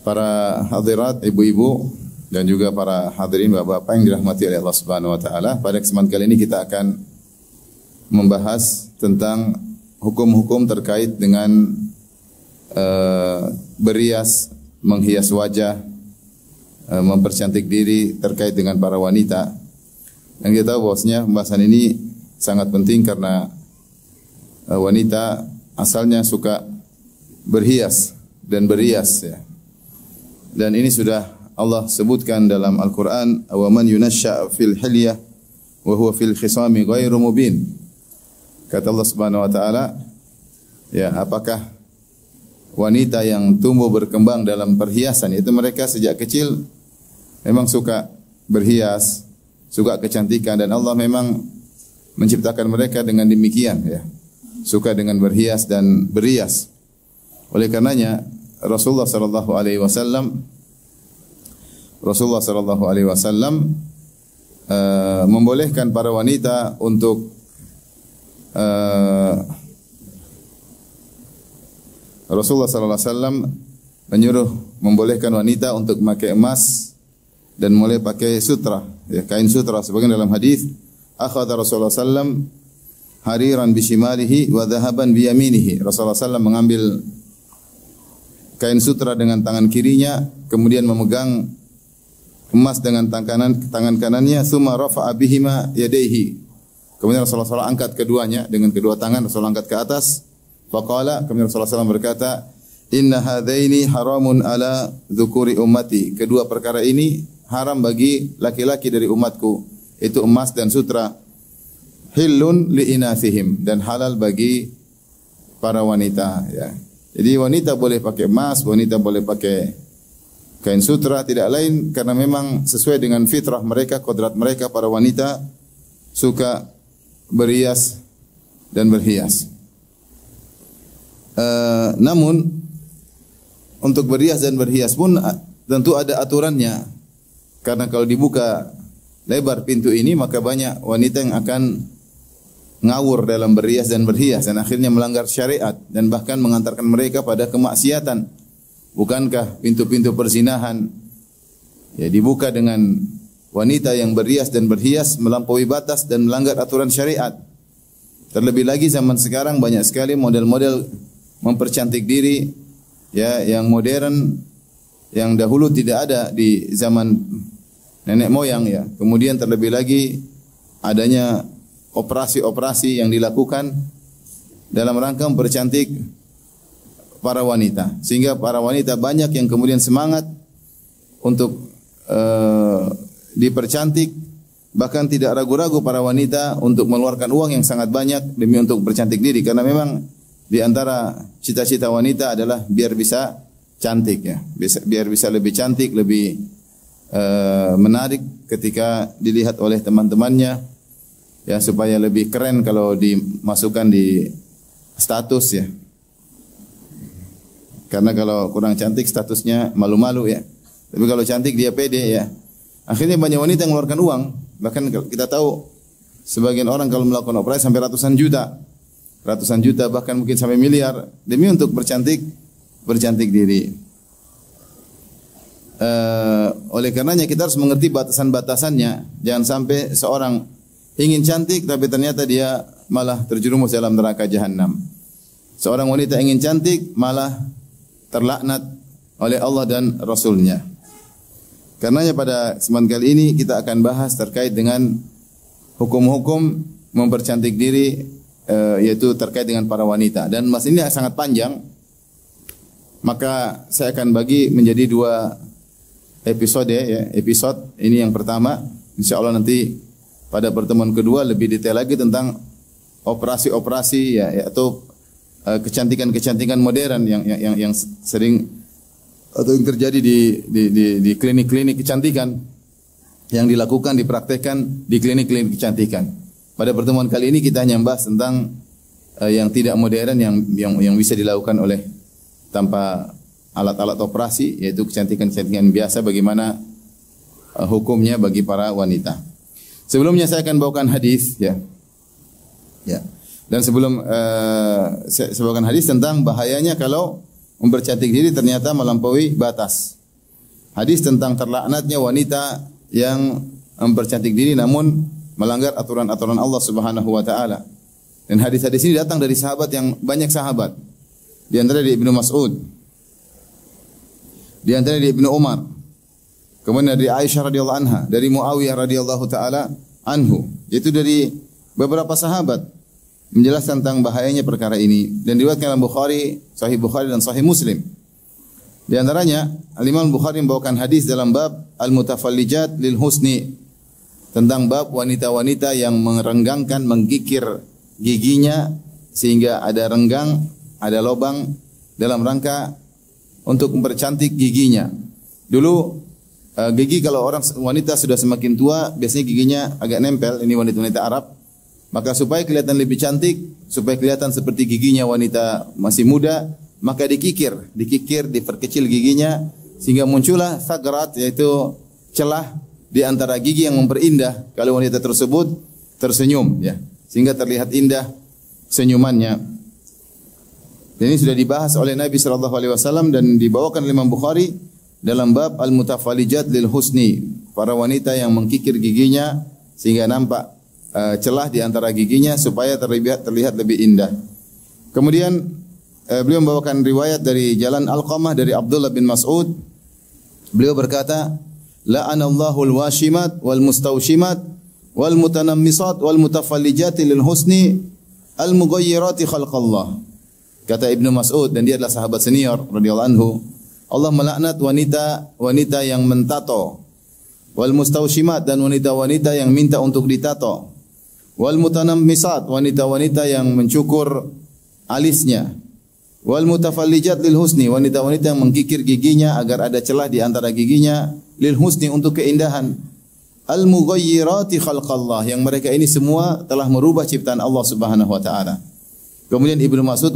Para hadirat, ibu-ibu dan juga para hadirin bapak-bapak yang dirahmati oleh Allah Subhanahu wa taala, pada kesempatan kali ini kita akan membahas tentang hukum-hukum terkait dengan berias, menghias wajah, mempercantik diri terkait dengan para wanita. Dan kita tahu bahwasanya pembahasan ini sangat penting karena wanita asalnya suka berhias dan berias, ya. Dan ini sudah Allah sebutkan dalam Al-Quran, wa man yunashsha fil hilyah wa huwa fil khisami ghairu mubin. Kata Allah Subhanahu wa taala, ya, apakah wanita yang tumbuh berkembang dalam perhiasan, itu mereka sejak kecil memang suka berhias, suka kecantikan, dan Allah memang menciptakan mereka dengan demikian, ya. Suka dengan berhias dan berias. Oleh karenanya Rasulullah sallallahu alaihi wasallam membolehkan para wanita untuk Rasulullah sallallahu alaihi wasallam menyuruh membolehkan wanita untuk memakai emas dan mulai pakai sutra, ya, kain sutra. Sebagian dalam hadis, akhadha Rasulullah sallam hariran bishimalihi wa dhahaban biyaminihi. Rasulullah sallam mengambil kain sutra dengan tangan kirinya, kemudian memegang emas dengan tangan kanannya, thumma rafa'a bihima yadayhi. Kemudian Rasulullah SAW angkat keduanya dengan kedua tangan, Rasulullah angkat ke atas. Faqala, kemudian Rasulullah SAW berkata, inna hadaini haramun ala dzukuri ummati. Kedua perkara ini haram bagi laki-laki dari umatku, itu emas dan sutra. Hillun li inathihim, dan halal bagi para wanita, ya. Jadi wanita boleh pakai emas, wanita boleh pakai kain sutra, tidak lain karena memang sesuai dengan fitrah mereka, kodrat mereka. Para wanita suka berias dan berhias. Namun untuk berias dan berhias pun tentu ada aturannya. Karena kalau dibuka lebar pintu ini, maka banyak wanita yang akan ngawur dalam berias dan berhias dan akhirnya melanggar syariat dan bahkan mengantarkan mereka pada kemaksiatan. Bukankah pintu-pintu perzinahan, ya, dibuka dengan wanita yang berias dan berhias melampaui batas dan melanggar aturan syariat? Terlebih lagi zaman sekarang banyak sekali model-model mempercantik diri, ya, yang modern, yang dahulu tidak ada di zaman nenek moyang, ya. Kemudian terlebih lagi adanya operasi-operasi yang dilakukan dalam rangka mempercantik para wanita, sehingga para wanita banyak yang kemudian semangat untuk dipercantik, bahkan tidak ragu-ragu para wanita untuk mengeluarkan uang yang sangat banyak demi untuk bercantik diri, karena memang di antara cita-cita wanita adalah biar bisa cantik, ya, biar bisa lebih cantik, lebih menarik ketika dilihat oleh teman-temannya, ya, supaya lebih keren kalau dimasukkan di status, ya. Karena kalau kurang cantik statusnya malu-malu, ya. Tapi kalau cantik dia pede, ya. Akhirnya banyak wanita yang mengeluarkan uang. Bahkan kita tahu sebagian orang kalau melakukan operasi sampai ratusan juta, bahkan mungkin sampai miliar demi untuk bercantik diri. Oleh karenanya kita harus mengerti batasan-batasannya. Jangan sampai seorang ingin cantik tapi ternyata dia malah terjerumus dalam neraka jahanam. Seorang wanita ingin cantik malah terlaknat oleh Allah dan Rasulnya. Karenanya pada kesempatan kali ini kita akan bahas terkait dengan hukum-hukum mempercantik diri, yaitu terkait dengan para wanita. Dan mas ini sangat panjang, maka saya akan bagi menjadi dua episode, ya. Episode ini yang pertama, insya Allah nanti pada pertemuan kedua lebih detail lagi tentang operasi-operasi, ya, atau kecantikan-kecantikan modern yang sering atau yang terjadi di klinik-klinik kecantikan yang dilakukan, dipraktekkan di klinik-klinik kecantikan. Pada pertemuan kali ini kita hanya membahas tentang yang tidak modern, yang bisa dilakukan oleh tanpa alat-alat operasi, yaitu kecantikan-kecantikan biasa, bagaimana hukumnya bagi para wanita. Sebelumnya saya akan bawakan hadis, ya. Dan sebelum saya bawakan hadis tentang bahayanya kalau mempercantik diri ternyata melampaui batas. hadis tentang terlaknatnya wanita yang mempercantik diri namun melanggar aturan-aturan Allah Subhanahu wa taala. Dan hadis-hadis ini datang dari sahabat yang banyak sahabat. Di antara dari Ibnu Mas'ud, di antara dari Ibnu Umar, kemudian dari Aisyah radhiyallahu anha, dari Muawiyah radhiyallahu taala anhu. Itu dari beberapa sahabat menjelaskan tentang bahayanya perkara ini dan diriwayatkan dalam Bukhari, Sahih Bukhari dan Sahih Muslim. Di antaranya Al-Imam Bukhari membawakan hadis dalam bab Al-Mutafallijat lil Husni, tentang bab wanita-wanita yang merenggangkan, menggigir giginya sehingga ada renggang, ada lubang dalam rangka untuk mempercantik giginya. Dulu gigi kalau orang wanita sudah semakin tua biasanya giginya agak nempel, ini wanita-wanita Arab. Maka supaya kelihatan lebih cantik, supaya kelihatan seperti giginya wanita masih muda, maka dikikir, diperkecil giginya sehingga muncullah thagrat, yaitu celah di antara gigi yang memperindah kalau wanita tersebut tersenyum, ya, sehingga terlihat indah senyumannya. Dan ini sudah dibahas oleh Nabi sallallahu alaihi wasallam dan dibawakan oleh Imam Bukhari dalam bab Al-Mutafallijat lil Husni, para wanita yang mengkikir giginya sehingga nampak celah di antara giginya supaya terlihat lebih indah. Kemudian beliau membawakan riwayat dari jalan Alqamah dari Abdullah bin Mas'ud. Beliau berkata, la'anallahu al-washimat wal mustawshimat wal mutanammisat wal mutafallijat lil husni al mughayyirati khalqallah. Kata Ibnu Mas'ud, dan dia adalah sahabat senior radhiyallahu anhu, Allah melaknat wanita yang mentato, wal mustawshimat, dan wanita-wanita yang minta untuk ditato, wal mutanammisat, wanita-wanita yang mencukur alisnya, wal mutafallijat lil husni, wanita-wanita yang mengkikir giginya agar ada celah di antara giginya, lil husni, untuk keindahan, al mughayyirati khalqallah, yang mereka ini semua telah merubah ciptaan Allah Subhanahu wa taala. Kemudian Ibnu Mas'ud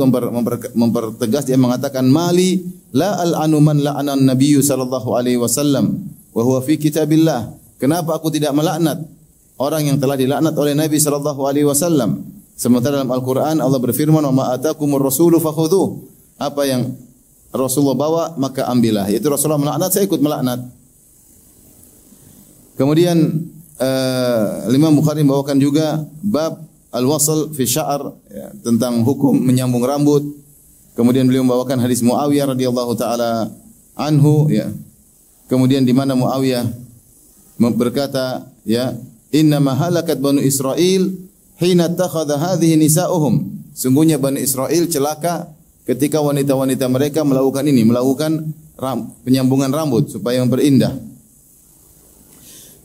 mempertegas, dia mengatakan, mali la al-anu man la'ana an-nabiyyu sallallahu alaihi wasallam wa huwa fi kitabillah. Kenapa aku tidak melaknat orang yang telah dilaknat oleh Nabi sallallahu alaihi wasallam? Sementara dalam Al-Qur'an Allah berfirman, wa ma atakumur rasulu fakhudhuh. Apa yang Rasulullah bawa maka ambillah. Yaitu Rasulullah melaknat, saya ikut melaknat. Kemudian Imam Bukhari membawakan juga bab Al-Wasl fi Sya'r, ya, tentang hukum menyambung rambut. Kemudian beliau membawakan hadis Muawiyah radhiyallahu taala anhu, ya. Kemudian di mana Muawiyah berkata, ya, inna ma halakat banu Israil hina takhadha hadhihi nisa'uhum. Sungguhnya Bani Israel celaka ketika wanita-wanita mereka melakukan penyambungan rambut supaya memperindah.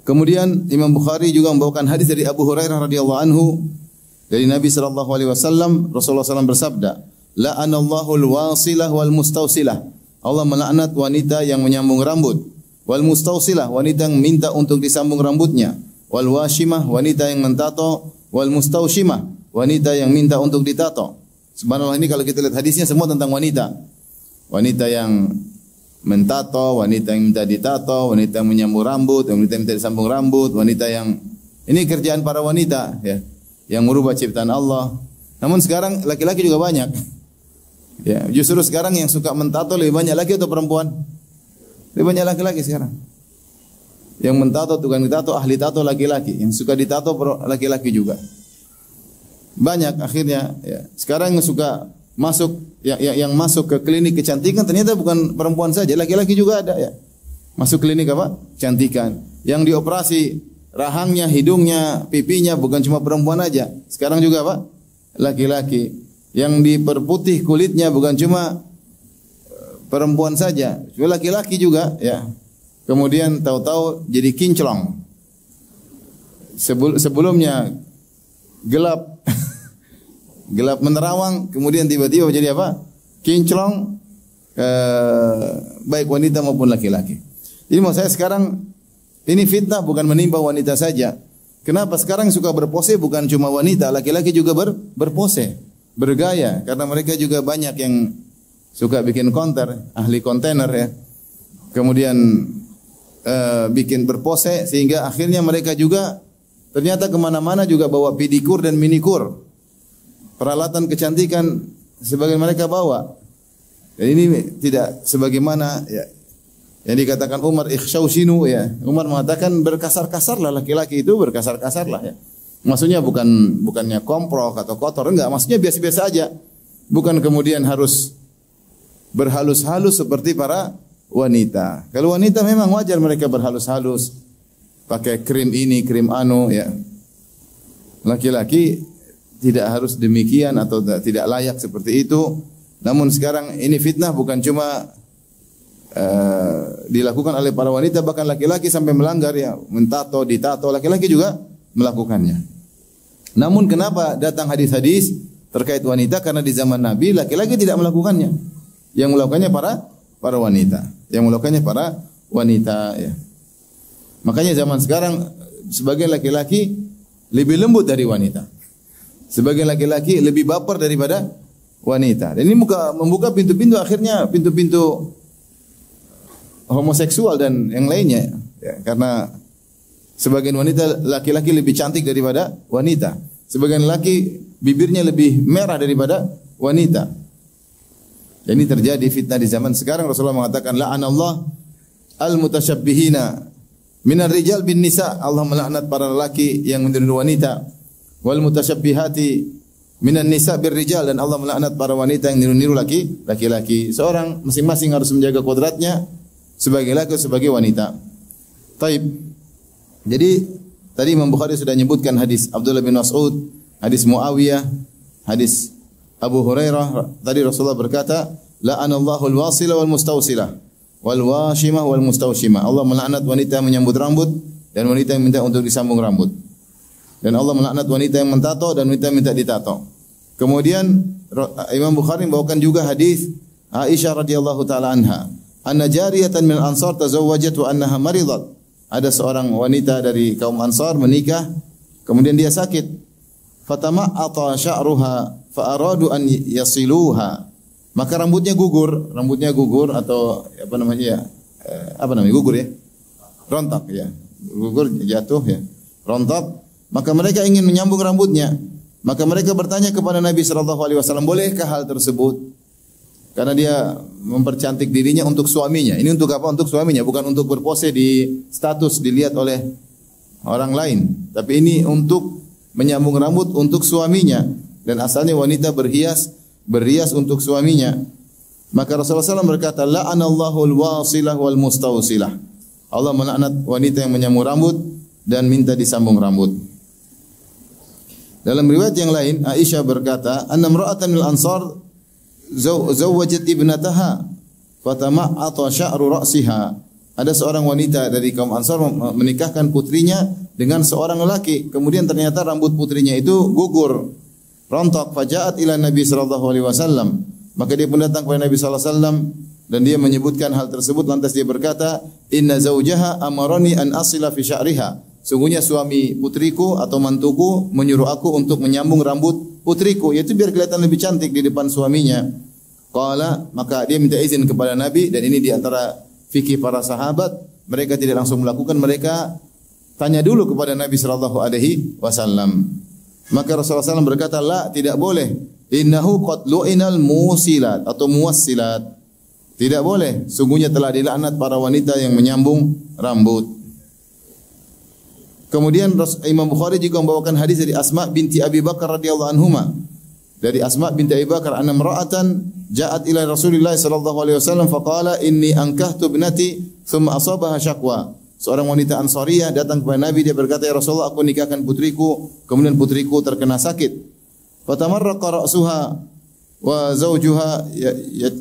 Kemudian Imam Bukhari juga membawakan hadis dari Abu Hurairah radhiyallahu anhu dari Nabi sallallahu alaihi wasallam. Rasulullah SAW bersabda, la'anallahu al-wasilah wal mustausilah. Allah melaknat wanita yang menyambung rambut, wal mustausilah, wanita yang minta untuk disambung rambutnya, wal washimah, wanita yang mentato, wal mustaushimah, wanita yang minta untuk ditato. Subhanallah, ini kalau kita lihat hadisnya semua tentang wanita. Wanita yang mentato, wanita yang minta ditato, wanita yang menyambung rambut, wanita yang minta disambung rambut, wanita yang, ini kerjaan para wanita, ya, yang merubah ciptaan Allah. Namun sekarang laki-laki juga banyak. Ya, justru sekarang yang suka mentato lebih banyak laki atau perempuan? Lebih banyak laki-laki sekarang. Yang mentato, tukang ditato, ahli tato laki-laki. Yang suka ditato laki-laki juga. Banyak akhirnya, ya. Sekarang yang suka masuk yang masuk ke klinik kecantikan ternyata bukan perempuan saja, laki-laki juga ada, ya. Masuk klinik apa? Kecantikan. Yang dioperasi rahangnya, hidungnya, pipinya bukan cuma perempuan aja. Sekarang juga apa? Laki-laki. Yang diperputih kulitnya bukan cuma perempuan saja, juga laki-laki juga, ya. Kemudian tahu-tahu jadi kinclong. Sebelumnya gelap gelap menerawang, kemudian tiba-tiba jadi apa? Kinclong, baik wanita maupun laki-laki. Jadi maksud saya sekarang ini fitnah bukan menimpa wanita saja. Kenapa sekarang suka berpose bukan cuma wanita, laki-laki juga berpose, bergaya, karena mereka juga banyak yang suka bikin konter, ahli kontainer, ya. Kemudian bikin berpose sehingga akhirnya mereka juga ternyata kemana-mana juga bawa pedikur dan minikur, peralatan kecantikan sebagian mereka bawa. Dan ini tidak sebagaimana, ya, Yang dikatakan Umar ikhshawshinu ya. Umar mengatakan berkasar-kasarlah laki-laki itu berkasar-kasarlah ya. Maksudnya bukannya komprok atau kotor, enggak, maksudnya biasa-biasa aja. Bukan kemudian harus berhalus-halus seperti para wanita. Kalau wanita memang wajar mereka berhalus-halus, pakai krim ini, krim anu ya. Laki-laki tidak harus demikian atau tidak layak seperti itu. Namun sekarang ini fitnah bukan cuma dilakukan oleh para wanita, bahkan laki-laki sampai melanggar ya, mentato, ditato, laki-laki juga melakukannya. Namun kenapa datang hadis-hadis terkait wanita? Karena di zaman Nabi laki-laki tidak melakukannya. Yang melakukannya para wanita. Yang melakukannya para wanita ya. Makanya zaman sekarang sebagian laki-laki lebih lembut dari wanita. Sebagian laki-laki lebih baper daripada wanita. Dan ini membuka pintu-pintu, akhirnya pintu-pintu homoseksual dan yang lainnya ya, karena sebagian wanita laki-laki lebih cantik daripada wanita. Sebagian laki bibirnya lebih merah daripada wanita. Ini terjadi fitnah di zaman sekarang. Rasulullah mengatakan la'anallah al-mutasyabbihina minar rijal bin nisa. Allah melaknat para lelaki yang meniru wanita. Wal mutasyabbihati minan nisa bir rijal, dan Allah melaknat para wanita yang niru-niru laki-laki. Seorang masing-masing harus menjaga kodratnya sebagai laki sebagai wanita. Taib. Jadi tadi Imam Bukhari sudah menyebutkan hadis Abdullah bin Mas'ud, hadis Muawiyah, hadis Abu Hurairah. Tadi Rasulullah berkata, la'anallahu al-wasila wal mustawsilah wal washimah wal mustawshimah. Allah melaknat wanita yang menyambut rambut dan wanita yang minta untuk disambung rambut. Dan Allah melaknat wanita yang mentato dan wanita yang minta ditato. Kemudian Imam Bukhari membawakan juga hadis Aisyah radhiyallahu taala anha, anna jariyatan min al-ansar tazawwajat wa annaha maridat. Ada seorang wanita dari kaum Ansar menikah, kemudian dia sakit. Fatama'ata sya'ruha fa aradu an yasiluha. Maka rambutnya gugur atau apa namanya ya? Gugur ya? Rontok ya. Gugur jatuh ya. Rontok. Maka mereka ingin menyambung rambutnya. Maka mereka bertanya kepada Nabi sallallahu alaihi wasallam, bolehkah hal tersebut? Karena dia mempercantik dirinya untuk suaminya. Ini untuk apa? Untuk suaminya, bukan untuk berpose di status dilihat oleh orang lain. Tapi ini untuk menyambung rambut untuk suaminya. Dan asalnya wanita berhias untuk suaminya. Maka Rasulullah SAW berkata, la'anallahu al-wasilah wal mustawsilah. Allah melaknat wanita yang menyambung rambut dan minta disambung rambut. Dalam riwayat yang lain, Aisyah berkata, anna imra'atan minal ansar zawwajat ibnataha fatama'ata sya'ru ra'siha. Ada seorang wanita dari kaum Ansar menikahkan putrinya dengan seorang lelaki. Kemudian ternyata rambut putrinya itu gugur, rontok. Faja'at ila Nabi sallallahu alaihi wasallam. Maka dia pun datang kepada Nabi sallallahu alaihi wasallam dan dia menyebutkan hal tersebut. Lantas dia berkata, inna zawjaha amarani an asila fi sya'riha. Sungguhnya suami putriku atau mantuku menyuruh aku untuk menyambung rambut putriku, yaitu biar kelihatan lebih cantik di depan suaminya. Qala, maka dia minta izin kepada Nabi, dan ini di antara fikih para sahabat, mereka tidak langsung melakukan, mereka tanya dulu kepada Nabi sallallahu alaihi wasallam. Maka Rasulullah SAW berkata, la, tidak boleh. Innahu qad lu'inal musilat atau muwassilat. Tidak boleh, sungguhnya telah dilaknat para wanita yang menyambung rambut. Kemudian Imam Bukhari juga membawakan hadis dari Asma binti Abi Bakar radhiyallahu anhuma. Dari Asma binti Abi Bakar, anna imra'atan ja'at ila Rasulillah sallallahu alaihi wasallam faqala inni ankahtu ibnati thumma asabaha syaqwa. Seorang wanita Ansariyah datang kepada Nabi, dia berkata, ya Rasulullah, aku nikahkan putriku, kemudian putriku terkena sakit. Fatamarraqa ra'suha wa zawjuha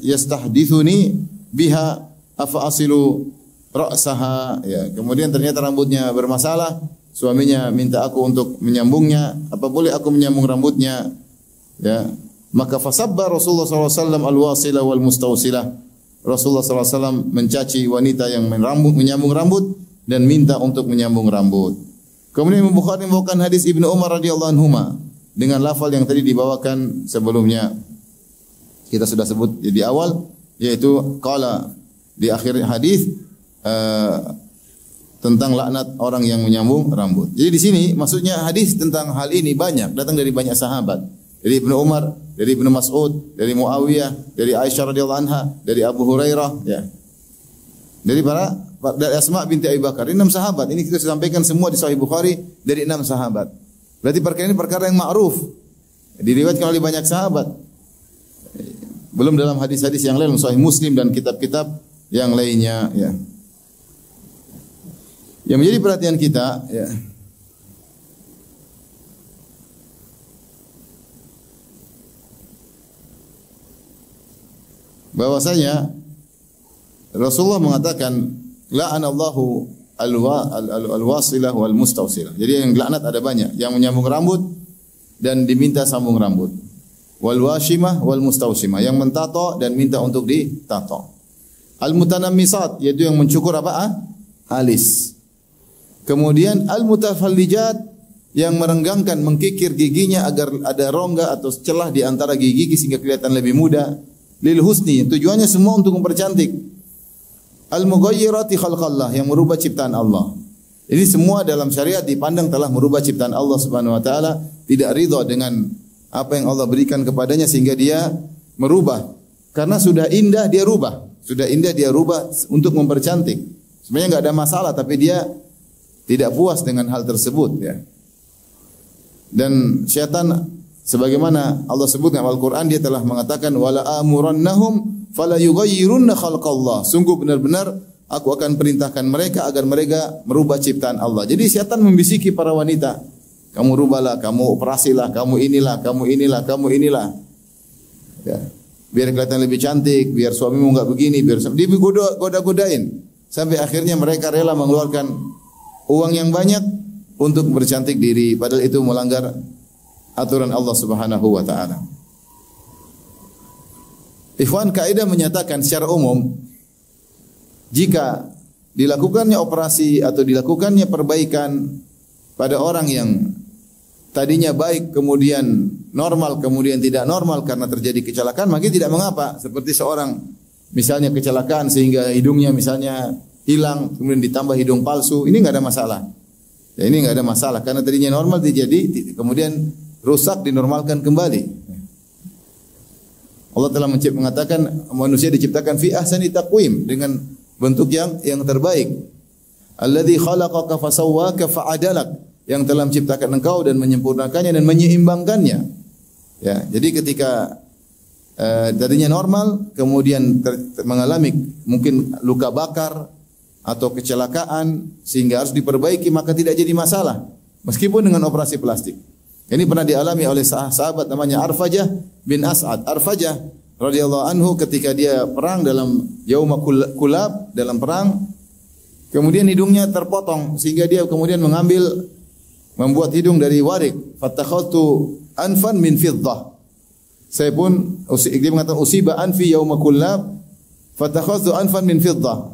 yastahdithuni biha afa asilu ra'saha. Ya, kemudian ternyata rambutnya bermasalah, suaminya minta aku untuk menyambungnya, apa boleh aku menyambung rambutnya? Ya, maka fasabba Rasulullah SAW al-wasilah wal mustawsilah. Rasulullah SAW mencaci wanita yang menyambung rambut dan minta untuk menyambung rambut. Kemudian Imam Bukhari membawakan hadis Ibnu Umar radhiyallahu anhuma dengan lafal yang tadi dibawakan sebelumnya. Kita sudah sebut di awal, yaitu qala di akhir hadis tentang laknat orang yang menyambung rambut. Jadi di sini maksudnya hadis tentang hal ini banyak, datang dari banyak sahabat. Dari Ibnu Umar, dari Ibnu Mas'ud, dari Muawiyah, dari Aisyah radhiyallahu anha, dari Abu Hurairah, ya. Dari Asma binti Abi Bakar. Ini 6 sahabat. Ini kita sampaikan semua di Sahih Bukhari dari 6 sahabat. Berarti perkara ini perkara yang ma'ruf. Diriwayatkan oleh banyak sahabat. Belum dalam hadis-hadis yang lain, Sahih Muslim dan kitab-kitab yang lainnya, ya. Yang menjadi perhatian kita, ya, bahwasanya Rasulullah mengatakan la'anallahu al-wasilah wal mustawsilah. Jadi yang laknat ada banyak, yang menyambung rambut dan diminta sambung rambut. Wal washimah wal mustawsimah, yang mentato dan minta untuk ditato. Al mutanammisat, yaitu yang mencukur apa? Alis. Kemudian al mutafallijat, yang merenggangkan, mengkikir giginya agar ada rongga atau celah di antara gigi sehingga kelihatan lebih muda. Lil husni, tujuannya semua untuk mempercantik. Al-mughayyirati khalqallah, yang merubah ciptaan Allah. Ini semua dalam syariat dipandang telah merubah ciptaan Allah Subhanahu wa taala, tidak ridha dengan apa yang Allah berikan kepadanya sehingga dia merubah. Karena sudah indah dia rubah. Sudah indah dia rubah untuk mempercantik. Sebenarnya enggak ada masalah, tapi dia tidak puas dengan hal tersebut, ya. Dan syaitan, sebagaimana Allah sebut dalam Al-Quran, dia telah mengatakan wala amurannahum fala yughayyirunna khalqallah. Sungguh benar-benar aku akan perintahkan mereka agar mereka merubah ciptaan Allah. Jadi syaitan membisiki para wanita, kamu rubahlah, kamu operasilah, kamu inilah, kamu inilah, kamu inilah, ya. Biar kelihatan lebih cantik, biar suamimu enggak begini, biar digoda-godain sampai akhirnya mereka rela mengeluarkan uang yang banyak untuk bercantik diri, padahal itu melanggar aturan Allah Subhanahu wa taala. Ikhwan, kaidah menyatakan secara umum jika dilakukannya operasi atau dilakukannya perbaikan pada orang yang tadinya baik kemudian normal kemudian tidak normal karena terjadi kecelakaan, maka tidak mengapa. Seperti seorang misalnya kecelakaan sehingga hidungnya misalnya hilang kemudian ditambah hidung palsu, ini enggak ada masalah. Ya, ini enggak ada masalah karena tadinya normal terjadi kemudian rusak dinormalkan kembali. Allah telah mengatakan manusia diciptakan fi ahsani taqwim, dengan bentuk yang terbaik. Alladzi khalaqaka fasawwaka fa'adalak, yang telah menciptakan engkau dan menyempurnakannya dan menyeimbangkannya. Ya, jadi ketika tadinya normal kemudian mengalami mungkin luka bakar atau kecelakaan sehingga harus diperbaiki, maka tidak jadi masalah meskipun dengan operasi plastik. Ini pernah dialami oleh sahabat namanya Arfajah bin As'ad. Arfajah radhiyallahu anhu ketika dia perang dalam Yauma Kulab, dalam perang, kemudian hidungnya terpotong sehingga dia kemudian membuat hidung dari warik. Fattakhadtu anfan min fiddah. Saya pun dia mengatakan usiba anfi yauma Kulab fattakhadtu anfan min fiddah.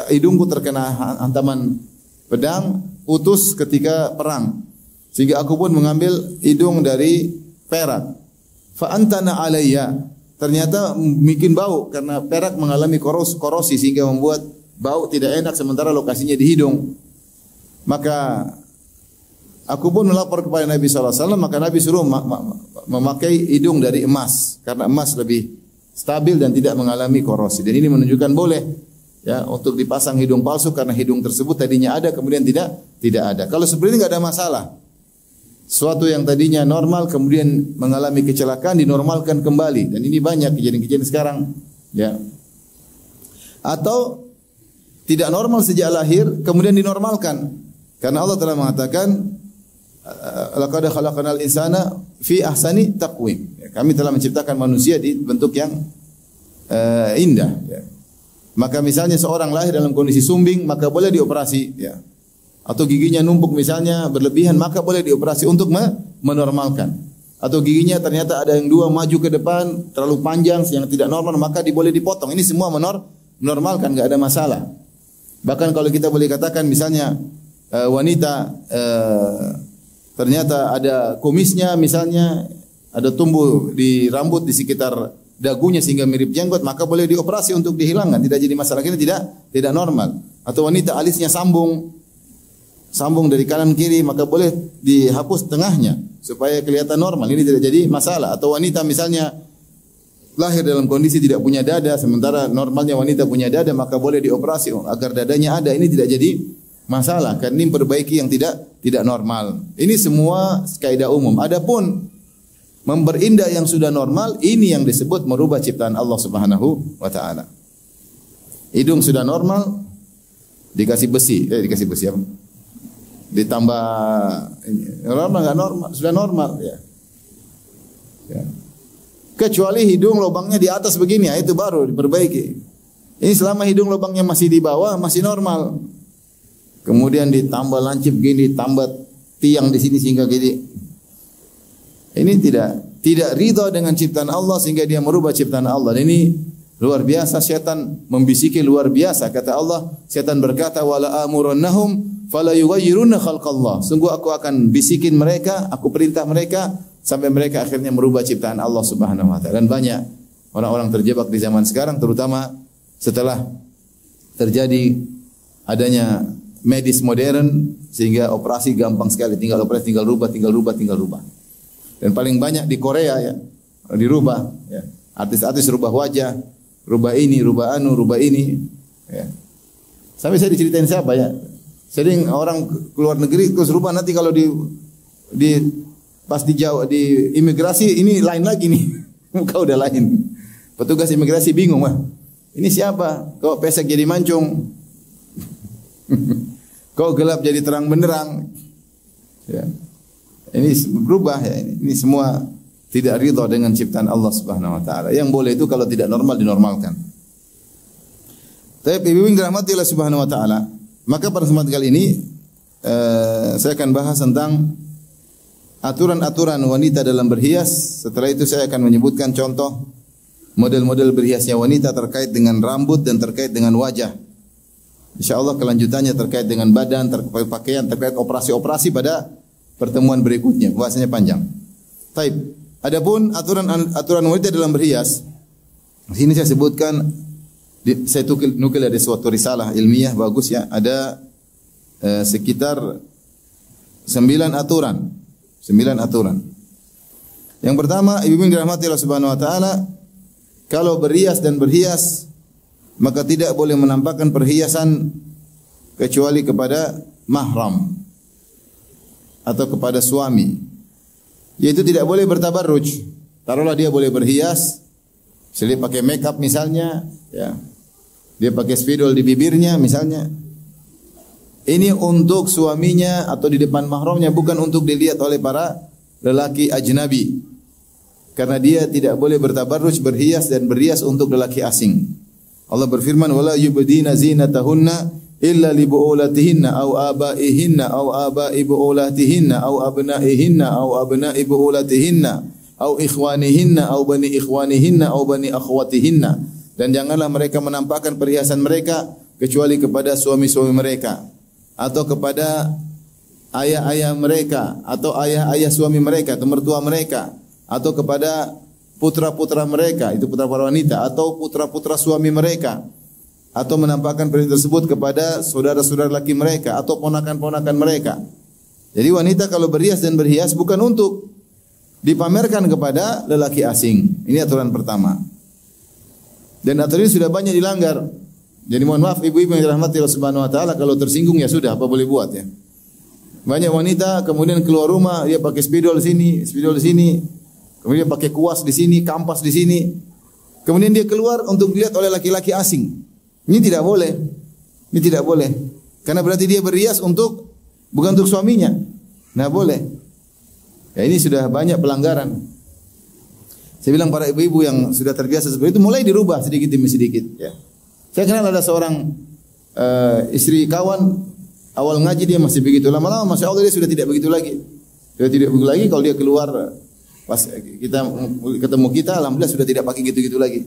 Hidungku terkena hantaman pedang putus ketika perang. Sehingga aku pun mengambil hidung dari perak. Fa antana alayya. Ternyata bikin bau karena perak mengalami korosi sehingga membuat bau tidak enak sementara lokasinya di hidung. Maka aku pun melapor kepada Nabi sallallahu alaihi wasallam, maka Nabi suruh memakai hidung dari emas karena emas lebih stabil dan tidak mengalami korosi. Dan ini menunjukkan boleh, ya, untuk dipasang hidung palsu karena hidung tersebut tadinya ada kemudian tidak ada. Kalau seperti ini enggak ada masalah. Suatu yang tadinya normal kemudian mengalami kecelakaan dinormalkan kembali, dan ini banyak kejadian-kejadian sekarang, ya. Atau tidak normal sejak lahir kemudian dinormalkan. Karena Allah telah mengatakan laqad khalaqnal insana fi ahsani taqwim. Ya, kami telah menciptakan manusia di bentuk yang indah, ya. Maka misalnya seorang lahir dalam kondisi sumbing, maka boleh dioperasi, ya. Atau giginya numpuk misalnya berlebihan, maka boleh dioperasi untuk menormalkan. Atau giginya ternyata ada yang dua maju ke depan, terlalu panjang yang tidak normal, maka boleh dipotong. Ini semua menormalkan, enggak ada masalah. Bahkan kalau kita boleh katakan misalnya wanita ternyata ada kumisnya misalnya, ada tumbuh di rambut di sekitar dagunya sehingga mirip jenggot, maka boleh dioperasi untuk dihilangkan, tidak jadi masalah. Ini tidak normal. Atau wanita alisnya sambung dari kanan kiri, maka boleh dihapus tengahnya supaya kelihatan normal. Ini tidak jadi masalah. Atau wanita misalnya lahir dalam kondisi tidak punya dada, sementara normalnya wanita punya dada, maka boleh dioperasi agar dadanya ada. Ini tidak jadi masalah, karena ini memperbaiki yang tidak normal. Ini semua kaidah umum. Adapun memperindah yang sudah normal, ini yang disebut merubah ciptaan Allah Subhanahu wa taala. Hidung sudah normal, dikasih besi apa? Ditambah ini. Normal enggak normal? Sudah normal ya. Ya. Kecuali hidung lubangnya di atas begini, ya, itu baru diperbaiki. Ini selama hidung lubangnya masih di bawah, masih normal. Kemudian ditambah lancip gini, tambah tiang di sini sehingga gini. Ini tidak ridha dengan ciptaan Allah sehingga dia merubah ciptaan Allah. Dan ini luar biasa, setan membisiki luar biasa. Kata Allah, setan berkata, "Wala amurannahum fala yughayyirunna khalqallah." Sungguh aku akan bisikin mereka, aku perintah mereka sampai mereka akhirnya merubah ciptaan Allah Subhanahu wa taala. Dan banyak orang-orang terjebak di zaman sekarang, terutama setelah terjadi adanya medis modern sehingga operasi gampang sekali, tinggal operasi, tinggal rubah. Dan paling banyak di Korea ya, dirubah ya. Artis-artis rubah wajah, rubah ini, rubah ini ya. Sampai saya diceritain siapa ya? Sering orang keluar negeri terus rubah, nanti kalau di pas di Jawa di imigrasi ini lain lagi nih. Muka udah lain. Petugas imigrasi bingung, "Wah, ini siapa? Kok pesek jadi mancung? Kok gelap jadi terang benderang?" Ya. Ini berubah ya, ini semua tidak ridha dengan ciptaan Allah Subhanahu wa taala. Yang boleh itu kalau tidak normal dinormalkan. Tapi bimbing dirahmati Allah Subhanahu wa taala. Maka pada kesempatan kali ini saya akan bahas tentang aturan-aturan wanita dalam berhias. Setelah itu saya akan menyebutkan contoh model-model berhiasnya wanita terkait dengan rambut dan terkait dengan wajah. InsyaAllah kelanjutannya terkait dengan badan, terkait pakaian, terkait operasi-operasi pada pertemuan berikutnya. Bahasanya panjang. Taib. Adapun aturan wanita dalam berhias, di sini saya sebutkan, saya nukil dari suatu risalah ilmiah bagus ya. Ada sekitar 9 aturan. 9 aturan. Yang pertama, ibu-ibu yang dirahmati Allah Subhanahu wa taala, kalau berhias dan berhias, maka tidak boleh menampakkan perhiasan kecuali kepada mahram atau kepada suami. Yaitu tidak boleh bertabarruj. Taruhlah dia boleh berhias, dia pakai make up misalnya, ya. Dia pakai spidol di bibirnya misalnya. Ini untuk suaminya atau di depan mahramnya, bukan untuk dilihat oleh para lelaki ajnabi. Karena dia tidak boleh bertabarruj, berhias dan berhias untuk lelaki asing. Allah berfirman, "Wala yubdina zinatahunna illa li bu'ulatihinna aw abaihinna aw abai bu'ulatihinna aw abnaihinna aw abnai bu'ulatihinna aw ikhwanihinna aw bani ikhwanihinna aw bani akhwatihinna." Dan janganlah mereka menampakkan perhiasan mereka kecuali kepada suami-suami mereka, atau kepada ayah-ayah mereka, atau ayah-ayah suami mereka, atau mertua mereka, atau kepada putra-putra mereka, itu putra para wanita, atau putra-putra suami mereka, atau menampakkan perhiasan tersebut kepada saudara-saudara laki mereka, atau ponakan-ponakan mereka. Jadi wanita kalau berhias dan berhias bukan untuk dipamerkan kepada lelaki asing. Ini aturan pertama. Dan aturan ini sudah banyak dilanggar. Jadi mohon maaf ibu-ibu yang dirahmati Allah Subhanahu wa taala, kalau tersinggung ya sudah, apa boleh buat ya. Banyak wanita kemudian keluar rumah dia pakai spidol di sini, kemudian pakai kuas di sini, kampas di sini. Kemudian dia keluar untuk dilihat oleh laki-laki asing. Ini tidak boleh. Ini tidak boleh. Karena berarti dia berhias bukan untuk suaminya. Nah, boleh. Ya, ini sudah banyak pelanggaran. Saya bilang para ibu-ibu yang sudah terbiasa seperti itu mulai dirubah sedikit demi sedikit ya. Saya kenal ada seorang istri kawan, awal ngaji dia masih begitu, lama-lama Masya Allah dia sudah tidak begitu lagi. Sudah tidak begitu lagi, kalau dia keluar pas kita ketemu kita, alhamdulillah sudah tidak pakai gitu-gitu lagi.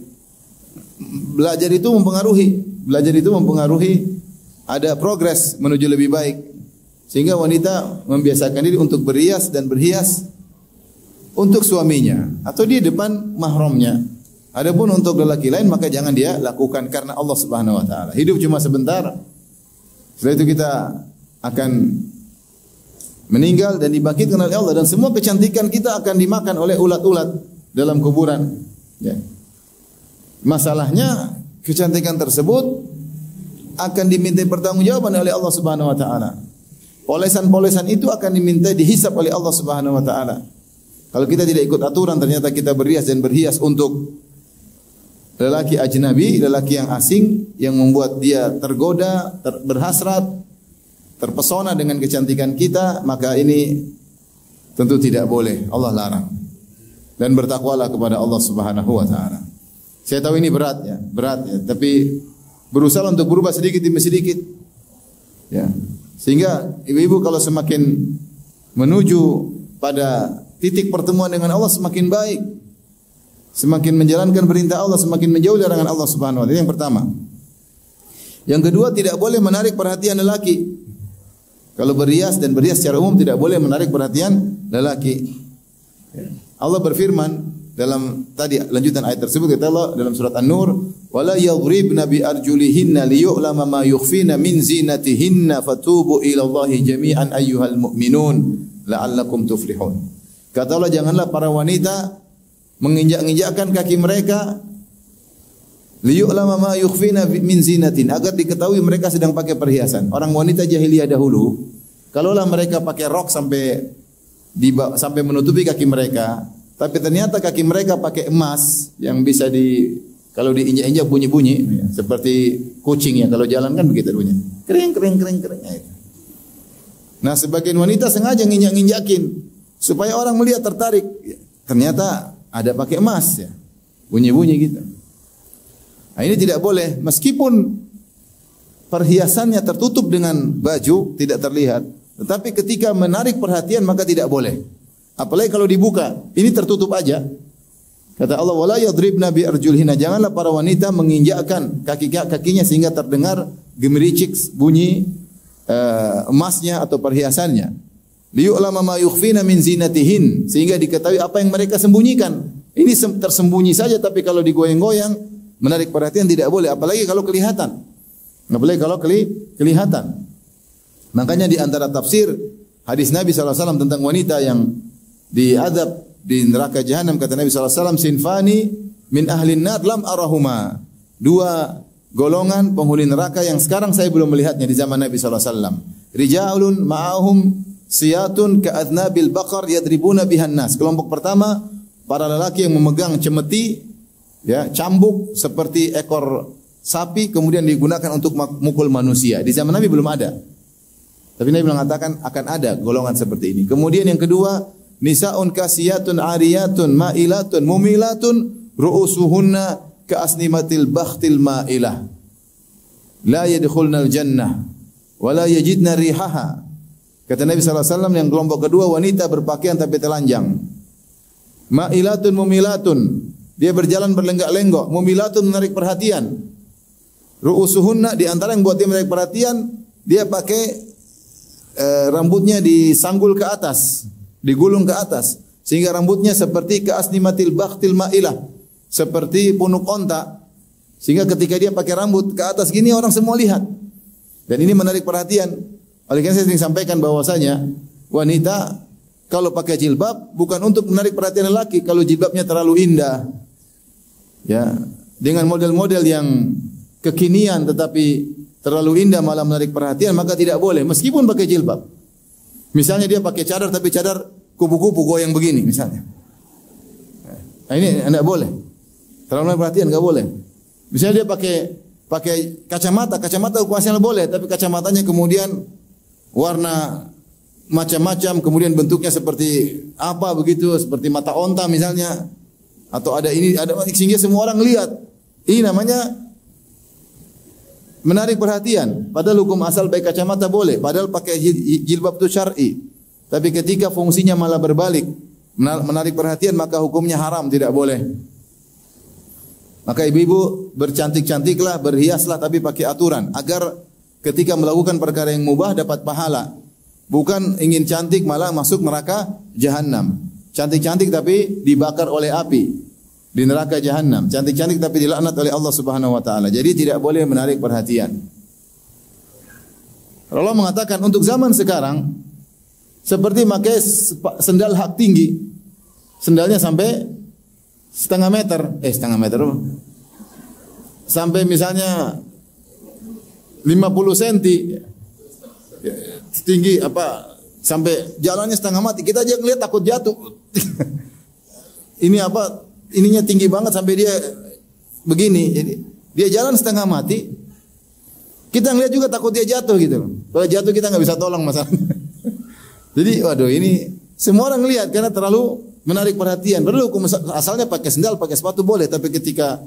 Belajar itu mempengaruhi, ada progres menuju lebih baik. Sehingga wanita membiasakan diri untuk berhias dan berhias untuk suaminya atau di depan mahramnya. Adapun untuk lelaki lain maka jangan dia lakukan karena Allah Subhanahu wa taala. Hidup cuma sebentar. Setelah itu kita akan meninggal dan dibangkitkan oleh Allah, dan semua kecantikan kita akan dimakan oleh ulat-ulat dalam kuburan. Ya. Masalahnya kecantikan tersebut akan dimintai pertanggungjawaban oleh Allah Subhanahu wa taala. Polesan-polesan itu akan dimintai dihisab oleh Allah Subhanahu wa taala. Kalau kita tidak ikut aturan, ternyata kita berhias dan berhias untuk lelaki ajnabi, lelaki yang asing, yang membuat dia tergoda, berhasrat, terpesona dengan kecantikan kita, maka ini tentu tidak boleh. Allah larang. Dan bertakwalah kepada Allah Subhanahu wa taala. Saya tahu ini berat ya, tapi berusaha untuk berubah sedikit demi sedikit. Ya. Sehingga ibu-ibu kalau semakin menuju pada titik pertemuan dengan Allah semakin baik. Semakin menjalankan perintah Allah, semakin menjauh dari larangan Allah Subhanahu wa taala. Yang pertama. Yang kedua, tidak boleh menarik perhatian lelaki. Kalau berhias dan berhias secara umum tidak boleh menarik perhatian lelaki. Allah berfirman dalam tadi lanjutan ayat tersebut, kata Allah dalam surat An-Nur, wala yadhribna bi arjulihinna liyu'lama ma yukhfina min zinatihinna fatubu ila Allahi jami'an ayyuhal mu'minun la'allakum tuflihun. Kata Allah, janganlah para wanita menginjak-injakkan kaki mereka liyu'lama ma yukhfina min zinatin, agar diketahui mereka sedang pakai perhiasan. Orang wanita jahiliyah dahulu, kalaulah mereka pakai rok sampai menutupi kaki mereka, tapi ternyata kaki mereka pakai emas yang bisa kalau diinjak-injak bunyi-bunyi ya, seperti kucing ya, kalau jalan kan begitu bunyi. Kering. Nah, sebagian wanita sengaja nginjak-injakin supaya orang melihat tertarik. Ternyata ada pakai emas ya. Bunyi-bunyi gitu. Nah, ini tidak boleh meskipun perhiasannya tertutup dengan baju tidak terlihat, tetapi ketika menarik perhatian maka tidak boleh. Apalagi kalau dibuka, ini tertutup aja. Kata Allah, wala yadribna bi arjulhinna, janganlah para wanita menginjakkan kakinya sehingga terdengar gemericik bunyi emasnya atau perhiasannya. Liyu'lama ma yukhfina min zinatihin, sehingga diketahui apa yang mereka sembunyikan. Ini tersembunyi saja, tapi kalau digoyang-goyang menarik perhatian tidak boleh, apalagi kalau kelihatan. Enggak boleh kalau kelihatan. Makanya di antara tafsir hadis Nabi SAW tentang wanita yang diadab di neraka jahanam, kata Nabi SAW, sinfani min ahlin nar lam arahuma. Dua golongan penghuni neraka yang sekarang saya belum melihatnya di zaman Nabi SAW. Rijalun ma'ahum siyatun ka'adnabil baqar yadribuna bihan nas. Kelompok pertama, para lelaki yang memegang cemeti, ya, cambuk seperti ekor sapi, kemudian digunakan untuk mukul manusia. Di zaman Nabi belum ada. Tapi Nabi mengatakan akan ada golongan seperti ini. Kemudian yang kedua, nisaun kasiyatun ariyatun ma'ilatun mumilatun ru'usuhunna ka'asnimatil bakhtil ma'ilah la yadkhulnal jannah wa la yajidna rihaha. Kata Nabi SAW, yang kelompok kedua wanita berpakaian tapi telanjang. Ma'ilatun mumilatun, dia berjalan berlenggak-lenggok. Mumilatun, menarik perhatian. Ru'usuhunna, di antara yang buat dia menarik perhatian, dia pakai rambutnya disanggul ke atas, digulung ke atas, sehingga rambutnya seperti ka'asnimatil bakhtil ma'ilah, seperti punuk onta, sehingga ketika dia pakai rambut ke atas gini orang semua lihat. Dan ini menarik perhatian. Oleh karena saya sering sampaikan bahwasanya wanita kalau pakai jilbab bukan untuk menarik perhatian lelaki. Kalau jilbabnya terlalu indah, ya, dengan model-model yang kekinian tetapi terlalu indah malah menarik perhatian, maka tidak boleh meskipun pakai jilbab. Misalnya dia pakai cadar tapi cadar kupu-kupu goyang begini misalnya. Nah, ini tidak boleh. Terlalu menarik perhatian enggak boleh. Misalnya dia pakai kacamata ukurannya boleh, tapi kacamatanya kemudian warna macam-macam, kemudian bentuknya seperti apa begitu, seperti mata onta misalnya, atau ada sehingga semua orang lihat. Ini namanya menarik perhatian. Padahal hukum asal baik kacamata boleh, padahal pakai jilbab itu syar'i. Tapi ketika fungsinya malah berbalik, menarik perhatian, maka hukumnya haram, tidak boleh. Maka ibu-ibu bercantik-cantiklah, berhiaslah, tapi pakai aturan agar ketika melakukan perkara yang mubah dapat pahala. Bukan ingin cantik malah masuk neraka jahanam. Cantik-cantik tapi dibakar oleh api di neraka jahanam. Cantik-cantik tapi dilaknat oleh Allah Subhanahu wa taala. Jadi tidak boleh menarik perhatian. Allah mengatakan untuk zaman sekarang seperti pakai sendal hak tinggi. Sendalnya sampai setengah meter sampai misalnya 50 cm tinggi apa sampai jalannya setengah mati, kita aja ngeliat takut jatuh. Ini apa? Ininya tinggi banget sampai dia begini. Dia jalan setengah mati. Kita ngeliat juga takut dia jatuh gitu loh. Kalau jatuh kita nggak bisa tolong masalahnya. Jadi waduh ini semua orang ngeliat karena terlalu menarik perhatian. Perlu asalnya pakai sendal, pakai sepatu boleh, tapi ketika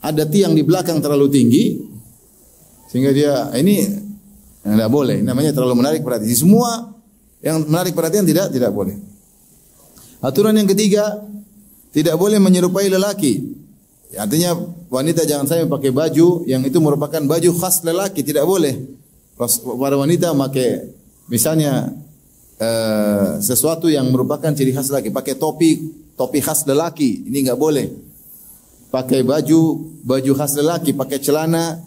ada tiang di belakang terlalu tinggi sehingga dia ini tidak boleh. Namanya terlalu menarik perhatian. Semua yang menarik perhatian tidak boleh. Aturan yang ketiga, tidak boleh menyerupai lelaki. Artinya wanita jangan sampai pakai baju yang itu merupakan baju khas lelaki, tidak boleh. Para wanita pakai misalnya sesuatu yang merupakan ciri khas lelaki, pakai topi khas lelaki, ini enggak boleh. Pakai baju khas lelaki, pakai celana